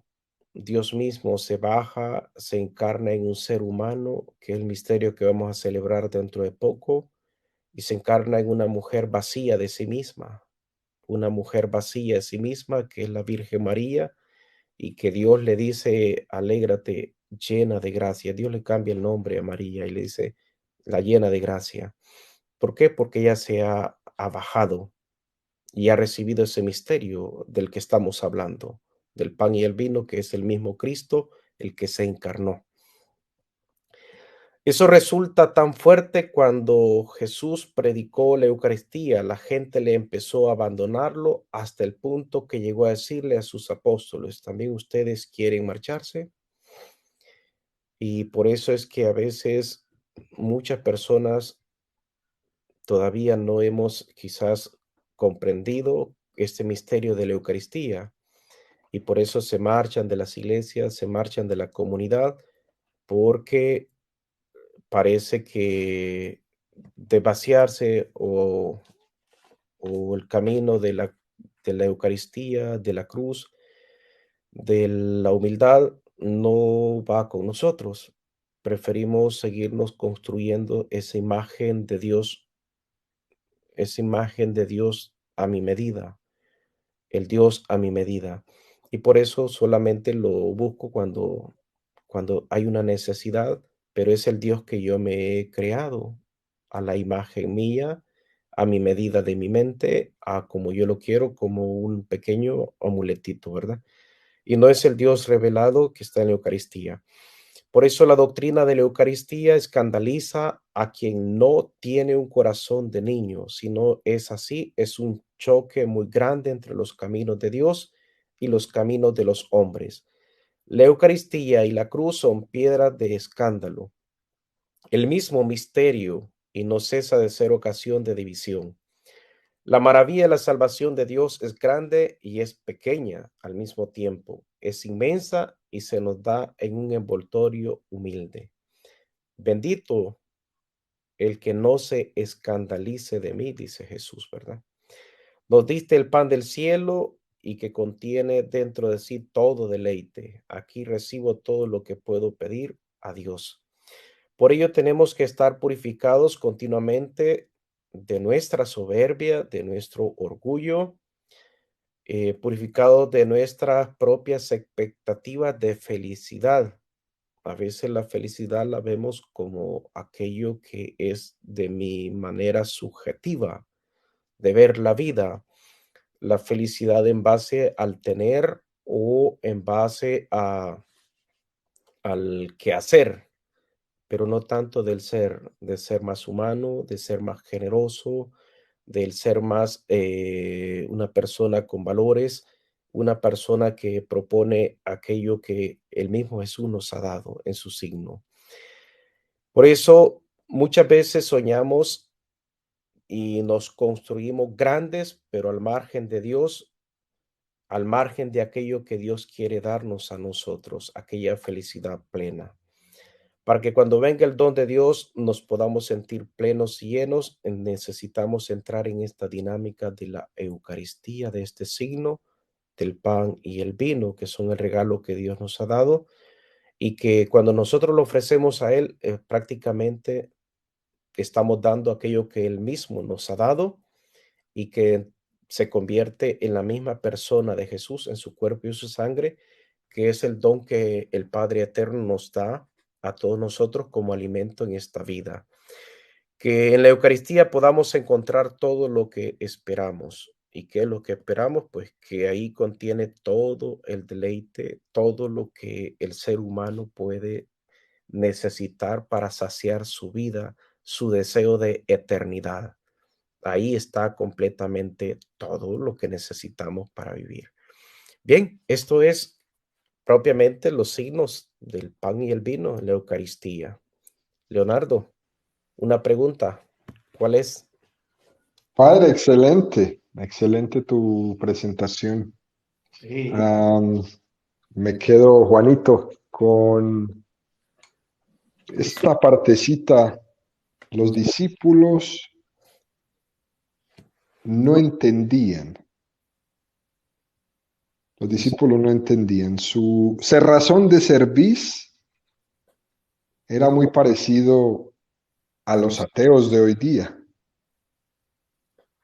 se baja, se encarna en un ser humano, que es el misterio que vamos a celebrar dentro de poco, y se encarna en una mujer vacía de sí misma, una mujer vacía de sí misma, que es la Virgen María, y que Dios le dice, alégrate, llena de gracia. Dios le cambia el nombre a María y le dice, la llena de gracia. ¿Por qué? Porque ella ha bajado y ha recibido ese misterio del que estamos hablando, del pan y el vino, que es el mismo Cristo, el que se encarnó. Eso resulta tan fuerte cuando Jesús predicó la Eucaristía, la gente le empezó a abandonarlo hasta el punto que llegó a decirle a sus apóstoles, ¿también ustedes quieren marcharse? Y por eso es que a veces muchas personas todavía no hemos quizás comprendido este misterio de la Eucaristía y por eso se marchan de las iglesias, se marchan de la comunidad, porque parece que de vaciarse o el camino de la Eucaristía, de la cruz, de la humildad, no va con nosotros. Preferimos seguirnos construyendo esa imagen de Dios a mi medida, el Dios a mi medida. Y por eso solamente lo busco cuando hay una necesidad, pero es el Dios que yo me he creado a la imagen mía, a mi medida de mi mente, a como yo lo quiero, como un pequeño amuletito, ¿verdad? Y no es el Dios revelado que está en la Eucaristía. Por eso la doctrina de la Eucaristía escandaliza a quien no tiene un corazón de niño. Si no es así, es un choque muy grande entre los caminos de Dios y los caminos de los hombres. La Eucaristía y la cruz son piedras de escándalo, el mismo misterio, y no cesa de ser ocasión de división. La maravilla de la salvación de Dios es grande y es pequeña al mismo tiempo. Es inmensa y se nos da en un envoltorio humilde. Bendito el que no se escandalice de mí, dice Jesús, ¿verdad? Nos diste el pan del cielo y que contiene dentro de sí todo deleite. Aquí recibo todo lo que puedo pedir a Dios. Por ello tenemos que estar purificados continuamente de nuestra soberbia, de nuestro orgullo, purificados de nuestras propias expectativas de felicidad. A veces la felicidad la vemos como aquello que es de mi manera subjetiva de ver la vida, la felicidad en base al tener o en base al quehacer, pero no tanto del ser, de ser más humano, de ser más generoso, del ser más una persona con valores, una persona que propone aquello que el mismo Jesús nos ha dado en su signo. Por eso muchas veces soñamos y nos construimos grandes, pero al margen de Dios, al margen de aquello que Dios quiere darnos a nosotros, aquella felicidad plena. Para que cuando venga el don de Dios nos podamos sentir plenos y llenos, necesitamos entrar en esta dinámica de la Eucaristía, de este signo del pan y el vino, que son el regalo que Dios nos ha dado y que cuando nosotros lo ofrecemos a Él, prácticamente estamos dando aquello que Él mismo nos ha dado y que se convierte en la misma persona de Jesús, en su cuerpo y su sangre, que es el don que el Padre Eterno nos da a todos nosotros como alimento en esta vida. Que en la Eucaristía podamos encontrar todo lo que esperamos. ¿Y qué es lo que esperamos? Pues que ahí contiene todo el deleite, todo lo que el ser humano puede necesitar para saciar su vida, su deseo de eternidad. Ahí está completamente todo lo que necesitamos para vivir. Bien, esto es propiamente los signos del pan y el vino en la Eucaristía. Leonardo, una pregunta. ¿Cuál es? Padre, excelente, excelente tu presentación. Sí, Me quedo, Juanito, con esta partecita. Los discípulos no entendían. Los discípulos no entendían. Su cerrazón de cerviz era muy parecido a los ateos de hoy día.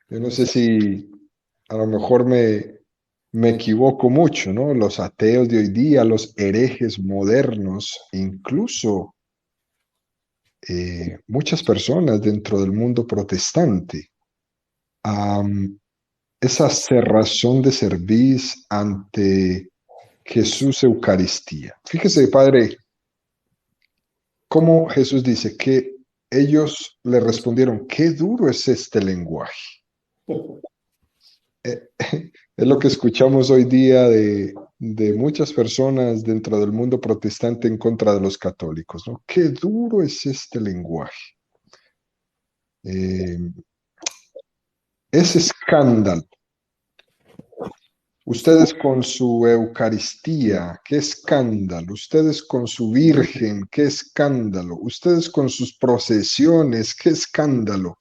Yo no sé si a lo mejor me me equivoco mucho, ¿no? Los ateos de hoy día, los herejes modernos, incluso muchas personas dentro del mundo protestante, am, esa cerrazón de cerviz ante Jesús Eucaristía. Fíjese, Padre, cómo Jesús dice que ellos le respondieron, qué duro es este lenguaje. Es lo que escuchamos hoy día de muchas personas dentro del mundo protestante en contra de los católicos, ¿no? Qué duro es este lenguaje. Eh, es escándalo. Ustedes con su Eucaristía, qué escándalo. Ustedes con su Virgen, qué escándalo. Ustedes con sus procesiones, qué escándalo.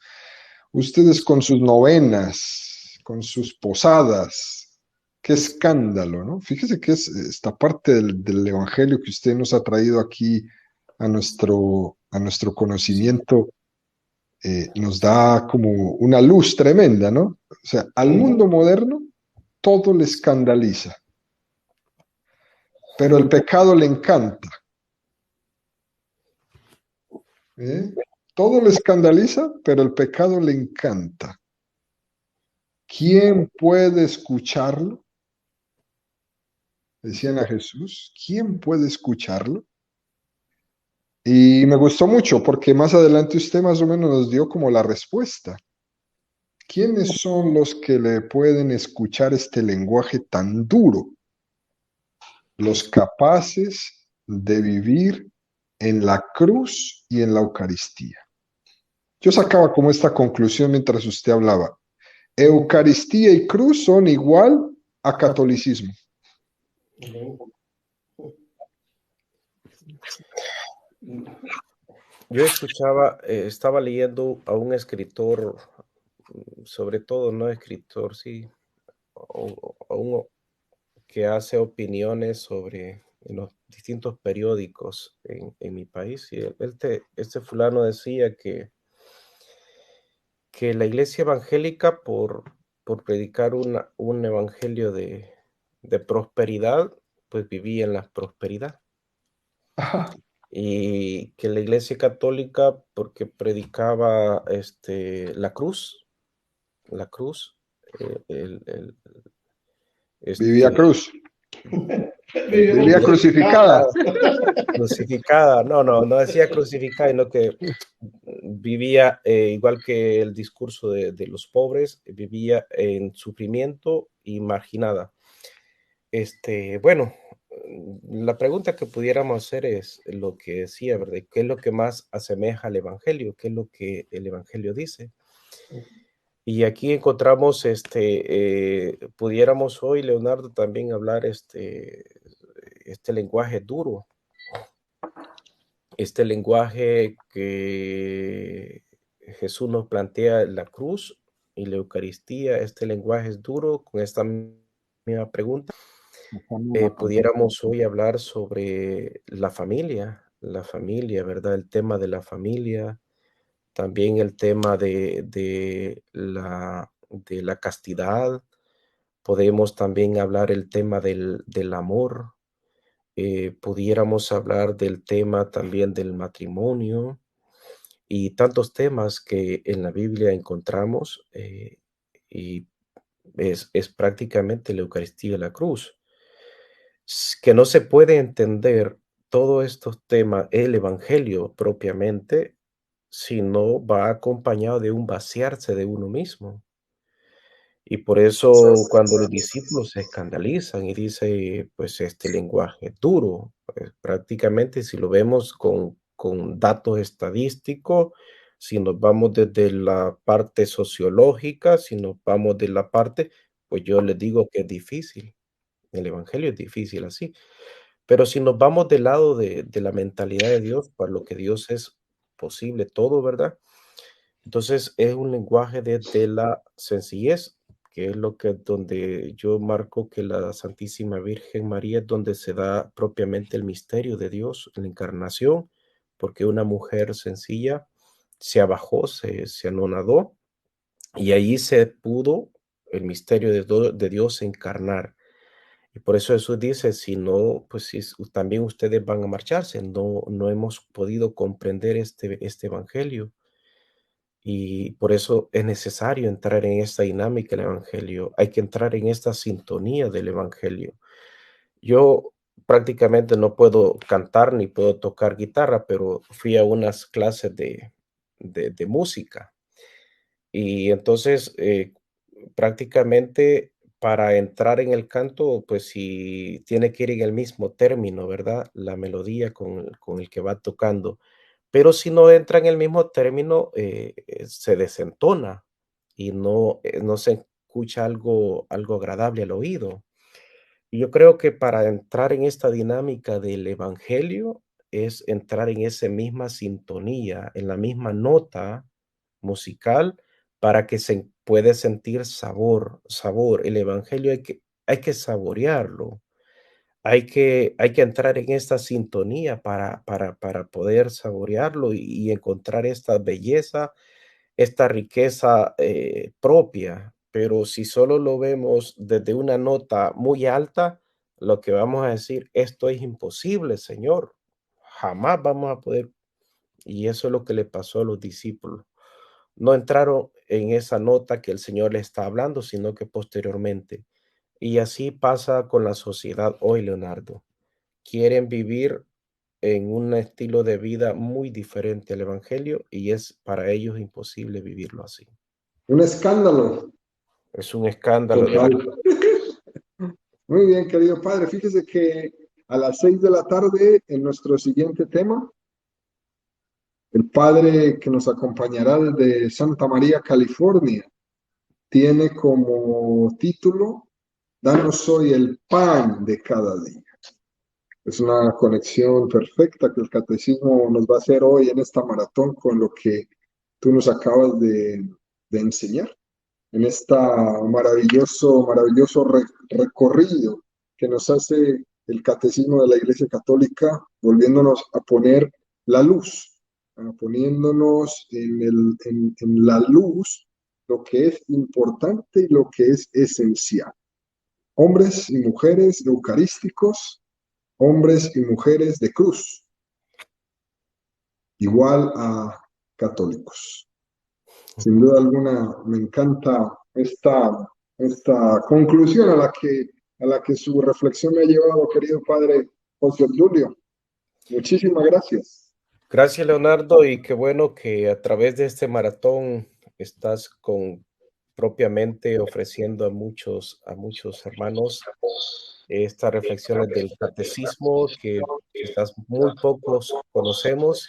Ustedes con sus novenas, con sus posadas, qué escándalo, ¿no? Fíjese que es esta parte del Evangelio que usted nos ha traído aquí a nuestro conocimiento, nos da como una luz tremenda, ¿no? O sea, al mundo moderno todo le escandaliza, pero el pecado le encanta. ¿Eh? Todo le escandaliza, pero el pecado le encanta. ¿Quién puede escucharlo? Decían a Jesús, ¿quién puede escucharlo? Y me gustó mucho porque más adelante usted más o menos nos dio como la respuesta. ¿Quiénes son los que le pueden escuchar este lenguaje tan duro? Los capaces de vivir en la cruz y en la Eucaristía. Yo sacaba como esta conclusión mientras usted hablaba. Eucaristía y cruz son igual a catolicismo. Yo estaba leyendo a un escritor, sobre todo, no escritor, sí, a uno que hace opiniones sobre en los distintos periódicos en mi país. Y este fulano decía que la iglesia evangélica, por predicar un evangelio de prosperidad, pues vivía en la prosperidad. Ajá. Y que la iglesia católica, porque predicaba la cruz, el, Vivía este, cruz. Vivía Vivimos crucificada. crucificada, no decía crucificada, sino que vivía igual que el discurso de los pobres, vivía en sufrimiento y marginada. Bueno, la pregunta que pudiéramos hacer es lo que decía, ¿verdad? ¿Qué es lo que más asemeja al Evangelio? ¿Qué es lo que el Evangelio dice? Y aquí encontramos, pudiéramos hoy, Leonardo, también hablar este lenguaje duro, este lenguaje que Jesús nos plantea en la cruz y la Eucaristía, este lenguaje es duro. Con esta misma pregunta, pudiéramos hoy hablar sobre la familia, ¿verdad? El tema de la familia, también el tema de la castidad. Podemos también hablar el tema del amor. Pudiéramos hablar del tema también del matrimonio y tantos temas que en la Biblia encontramos, y es prácticamente la Eucaristía y la cruz. Que no se puede entender todos estos temas, el Evangelio propiamente, si no va acompañado de un vaciarse de uno mismo. Y por eso cuando los discípulos se escandalizan y dice, pues este lenguaje es duro, pues, prácticamente si lo vemos con datos estadísticos, si nos vamos desde la parte sociológica, si nos vamos de la parte, pues yo les digo que es difícil. El evangelio es difícil así. Pero si nos vamos del lado de la mentalidad de Dios, para lo que Dios es posible todo, ¿verdad? Entonces es un lenguaje de la sencillez, que es lo que donde yo marco que la Santísima Virgen María es donde se da propiamente el misterio de Dios, la encarnación, porque una mujer sencilla se abajó, se anonadó, y ahí se pudo el misterio de Dios encarnar. Y por eso Jesús dice, si no, pues si también ustedes van a marcharse. No hemos podido comprender este evangelio. Y por eso es necesario entrar en esta dinámica del evangelio. Hay que entrar en esta sintonía del evangelio. Yo prácticamente no puedo cantar ni puedo tocar guitarra, pero fui a unas clases de música. Y entonces, prácticamente para entrar en el canto, pues sí tiene que ir en el mismo término, ¿verdad? La melodía con el que va tocando. Pero si no entra en el mismo término, se desentona y no se escucha algo agradable al oído. Y yo creo que para entrar en esta dinámica del evangelio es entrar en esa misma sintonía, en la misma nota musical para que se puede sentir sabor. El evangelio hay que saborearlo. Hay que entrar en esta sintonía para poder saborearlo y encontrar esta belleza, esta riqueza, propia. Pero si solo lo vemos desde una nota muy alta, lo que vamos a decir: "Esto es imposible, Señor, jamás vamos a poder". Y eso es lo que le pasó a los discípulos. No entraron en esa nota que el Señor les está hablando, sino que posteriormente. Y así pasa con la sociedad hoy, Leonardo. Quieren vivir en un estilo de vida muy diferente al evangelio y es para ellos imposible vivirlo así. Un escándalo Es un escándalo de total. verdad. Muy bien, querido padre. Fíjese que a las 6 de la tarde, en nuestro siguiente tema, el padre que nos acompañará desde Santa María, California, tiene como título, Danos hoy el pan de cada día. Es una conexión perfecta que el catecismo nos va a hacer hoy en esta maratón con lo que tú nos acabas de enseñar, en este maravilloso recorrido que nos hace el catecismo de la Iglesia Católica, volviéndonos a poner la luz, poniéndonos en la luz lo que es importante y lo que es esencial. Hombres y mujeres eucarísticos, hombres y mujeres de cruz, igual a católicos. Sin duda alguna, me encanta esta conclusión a la que su reflexión me ha llevado, querido padre José Obdulio. Muchísimas gracias. Gracias, Leonardo, y qué bueno que a través de este maratón estás propiamente ofreciendo a muchos hermanos estas reflexiones del catecismo que quizás muy pocos conocemos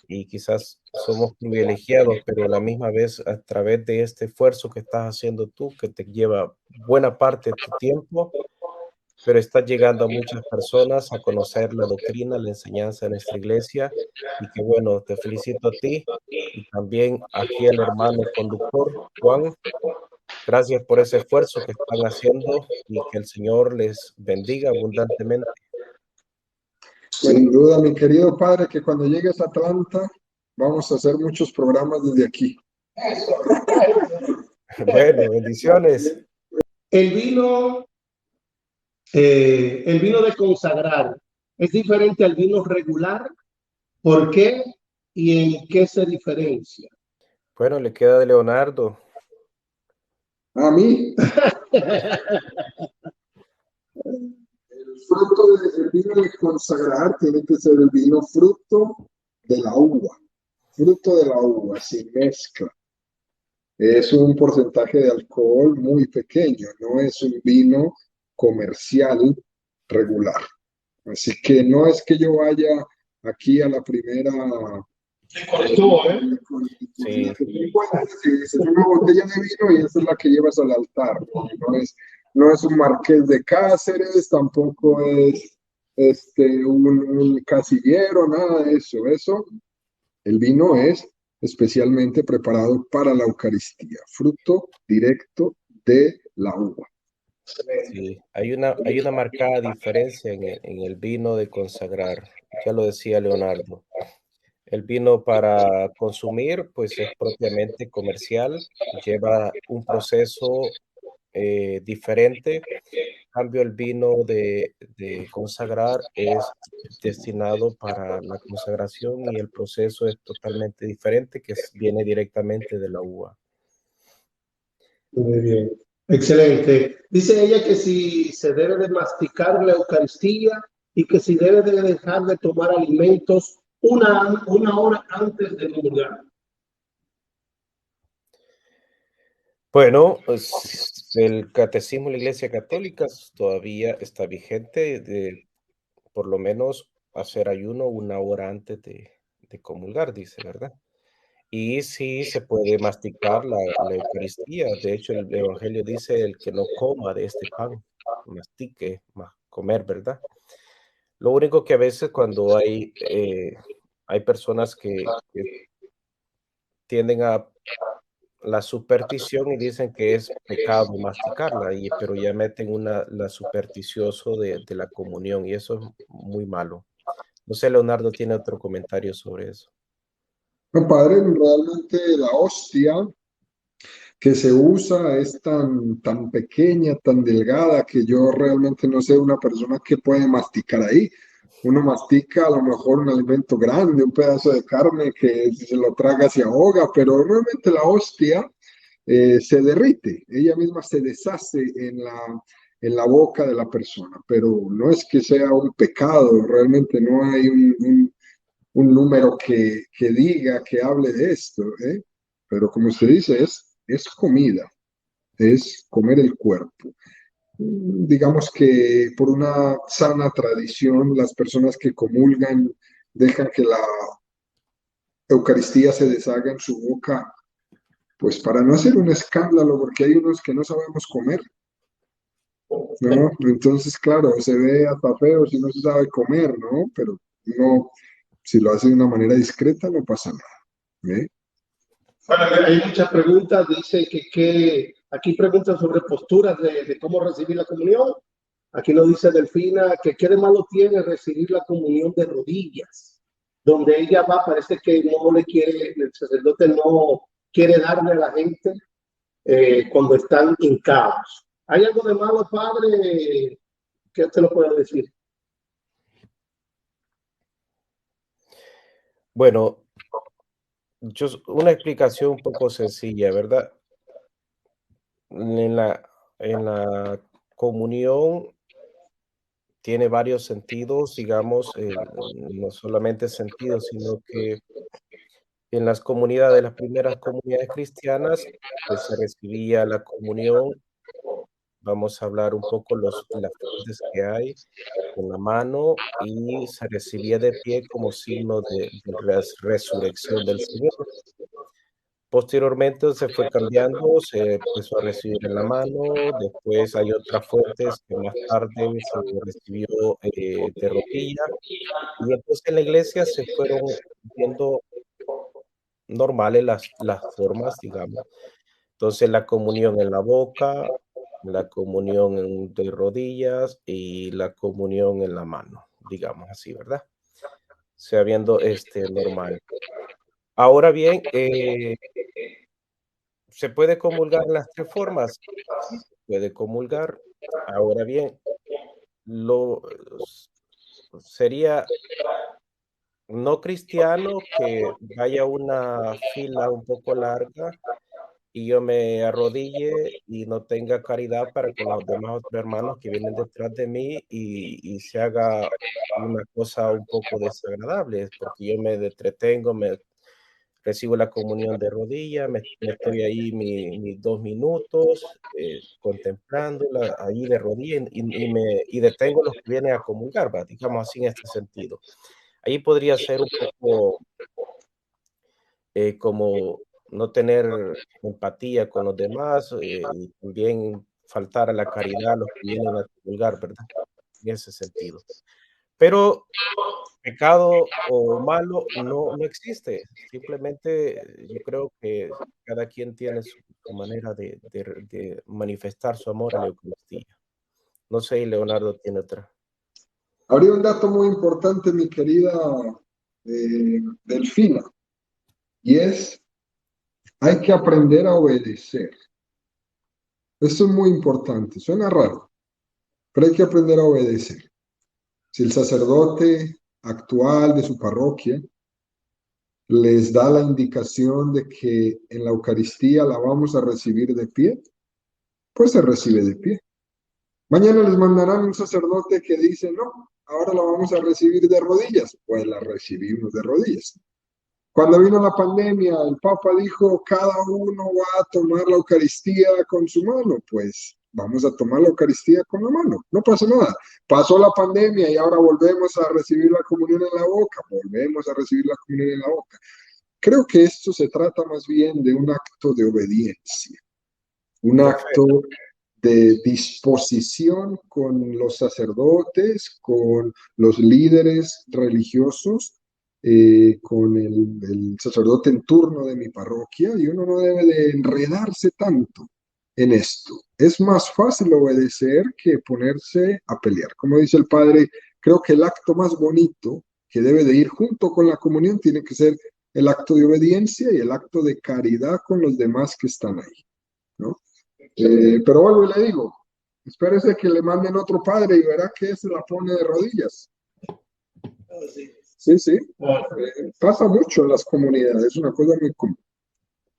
y quizás somos privilegiados, pero a la misma vez a través de este esfuerzo que estás haciendo tú, que te lleva buena parte de tu tiempo, pero estás llegando a muchas personas a conocer la doctrina, la enseñanza de nuestra iglesia. Y qué bueno, te felicito a ti y también aquí al hermano conductor, Juan. Gracias por ese esfuerzo que están haciendo y que el Señor les bendiga abundantemente. Sin duda, mi querido padre, que cuando llegues a Atlanta vamos a hacer muchos programas desde aquí. Bueno, bendiciones. El vino, el vino de consagrar es diferente al vino regular. ¿Por qué y en qué se diferencia? Bueno, le queda de Leonardo. A mí, el fruto del vino de consagrar tiene que ser el vino fruto de la uva, sin mezcla. Es un porcentaje de alcohol muy pequeño, no es un vino comercial regular. Así que no es que yo vaya aquí a la primera Estuvo, ¿eh? Sí, es una botella de vino y esa es la que llevas al altar. No es un marqués de Cáceres, tampoco es un casillero, nada de eso. El vino es especialmente preparado para la Eucaristía, fruto directo de la uva. sí. Hay una marcada diferencia en el vino de consagrar. Ya lo decía Leonardo. El vino para consumir, pues es propiamente comercial, lleva un proceso diferente cambio, el vino de consagrar es destinado para la consagración y el proceso es totalmente diferente, que viene directamente de la uva. Muy bien. Excelente. Dice ella que si se debe de masticar la Eucaristía y que si debe de dejar de tomar alimentos una hora antes de comulgar. Bueno, pues el catecismo de la Iglesia Católica todavía está vigente de por lo menos hacer ayuno una hora antes de comulgar, dice, ¿verdad? Y sí se puede masticar la Eucaristía. De hecho, el Evangelio dice: "El que no coma de este pan, mastique, comer", ¿verdad? Lo único que a veces cuando hay personas que tienden a la superstición y dicen que es pecado masticarla, pero ya meten la supersticioso de la comunión y eso es muy malo. No sé, Leonardo tiene otro comentario sobre eso. No, padre, realmente la hostia que se usa es tan pequeña, tan delgada, que yo realmente no sé una persona que puede masticar ahí. Uno mastica a lo mejor un alimento grande, un pedazo de carne que si se lo traga se ahoga, pero realmente la hostia se derrite, ella misma se deshace en la boca de la persona, pero no es que sea un pecado, realmente no hay un número que diga, que hable de esto, ¿eh? Pero como usted dice, es comida, es comer el cuerpo. Digamos que por una sana tradición, las personas que comulgan dejan que la Eucaristía se deshaga en su boca, pues para no hacer un escándalo, porque hay unos que no sabemos comer, ¿no? Entonces, claro, se ve hasta feo si no se sabe comer, ¿no? Pero no, si lo hace de una manera discreta, no pasa nada, ¿eh? Bueno, hay muchas preguntas. Dice que aquí preguntan sobre posturas de cómo recibir la comunión. Aquí nos dice Delfina que qué de malo tiene recibir la comunión de rodillas. Donde ella va, parece que no le quiere, el sacerdote no quiere darle a la gente cuando están hincados. ¿Hay algo de malo, padre? ¿Qué te lo puedo decir? Bueno, una explicación un poco sencilla, ¿verdad? En la comunión tiene varios sentidos, digamos, no solamente sentidos, sino que en las primeras comunidades cristianas, pues se recibía la comunión. Vamos a hablar un poco las fuentes que hay con la mano y se recibía de pie como signo de resurrección del Señor. Posteriormente se fue cambiando, se empezó a recibir en la mano, después hay otras fuentes que más tarde se recibió de rodilla, y entonces en la iglesia se fueron viendo normales las formas, digamos. Entonces la comunión en la boca, la comunión de rodillas y la comunión en la mano, digamos así, ¿verdad? Sea viendo normal. Ahora bien, ¿se puede comulgar en las 3 formas? Sí, se puede comulgar. Ahora bien, lo s sería no cristiano que vaya a una fila un poco larga y yo me arrodille y no tenga caridad para con los demás otros hermanos que vienen detrás de mí y se haga una cosa un poco desagradable, porque yo me entretengo, recibo la comunión de rodillas, me estoy ahí mis 2 minutos, contemplándola ahí de rodillas y detengo los que vienen a comulgar, va, digamos así en este sentido. Ahí podría ser un poco, como no tener empatía con los demás, y también faltar a la caridad a los que vienen a comulgar, ¿verdad? En ese sentido. Pero pecado o malo no existe. Simplemente, yo creo que cada quien tiene su manera de manifestar su amor a la Eucaristía. No sé, y Leonardo tiene otra. Habría un dato muy importante, mi querida Delfina, y es, hay que aprender a obedecer. Esto es muy importante, suena raro, pero hay que aprender a obedecer. Si el sacerdote actual de su parroquia les da la indicación de que en la Eucaristía la vamos a recibir de pie, pues se recibe de pie. Mañana les mandarán un sacerdote que dice, no, ahora la vamos a recibir de rodillas, pues la recibimos de rodillas. Cuando vino la pandemia, el Papa dijo, cada uno va a tomar la Eucaristía con su mano, pues vamos a tomar la Eucaristía con la mano, no pasa nada. Pasó la pandemia y ahora volvemos a recibir la comunión en la boca, volvemos a recibir la comunión en la boca. Creo que esto se trata más bien de un acto de obediencia, un acto de disposición con los sacerdotes, con los líderes religiosos, con el sacerdote en turno de mi parroquia, y uno no debe de enredarse tanto en esto. Es más fácil obedecer que ponerse a pelear. Como dice el padre, creo que el acto más bonito que debe de ir junto con la comunión tiene que ser el acto de obediencia y el acto de caridad con los demás que están ahí, ¿no? Pero vuelvo y le digo, espérese que le manden otro padre y verá que se la pone de rodillas. Sí, sí. Pasa mucho en las comunidades, es una cosa muy común.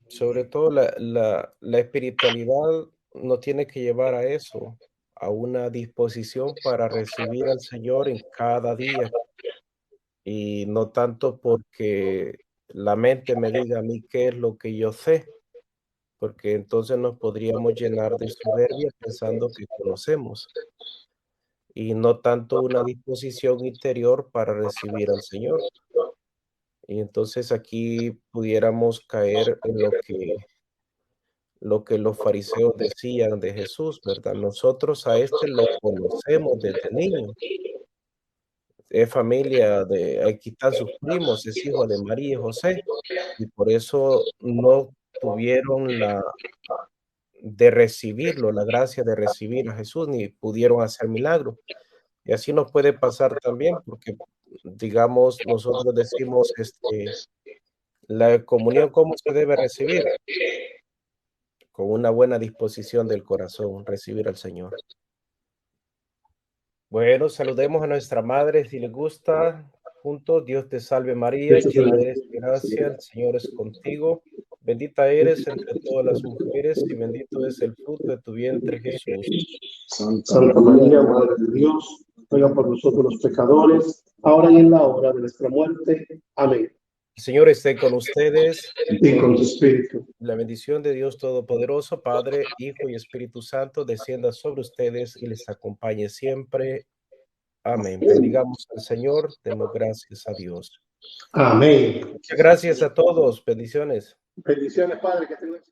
Sobre todo la espiritualidad nos tiene que llevar a eso, a una disposición para recibir al Señor en cada día, y no tanto porque la mente me diga a mí qué es lo que yo sé, porque entonces nos podríamos llenar de soberbia pensando que conocemos, y no tanto una disposición interior para recibir al Señor. Y entonces aquí pudiéramos caer en lo que los fariseos decían de Jesús, ¿verdad? Nosotros a este lo conocemos desde niño, es familia de, aquí están sus primos, es hijo de María y José, y por eso no tuvieron de recibirlo, la gracia de recibir a Jesús, ni pudieron hacer milagro. Y así nos puede pasar también, porque, digamos, nosotros decimos, la comunión, ¿cómo se debe recibir? Con una buena disposición del corazón, recibir al Señor. Bueno, saludemos a nuestra madre, si le gusta, juntos. Dios te salve María, llena eres de gracia, el Señor es contigo. Bendita eres entre todas las mujeres y bendito es el fruto de tu vientre, Jesús. Santa María, Madre de Dios, ruega por nosotros los pecadores, ahora y en la hora de nuestra muerte. Amén. El Señor esté con ustedes. Y con tu espíritu. La bendición de Dios Todopoderoso, Padre, Hijo y Espíritu Santo, descienda sobre ustedes y les acompañe siempre. Amén. Bendigamos al Señor, demos gracias a Dios. Amén. Muchas gracias a todos. Bendiciones. Bendiciones, Padre, que tengas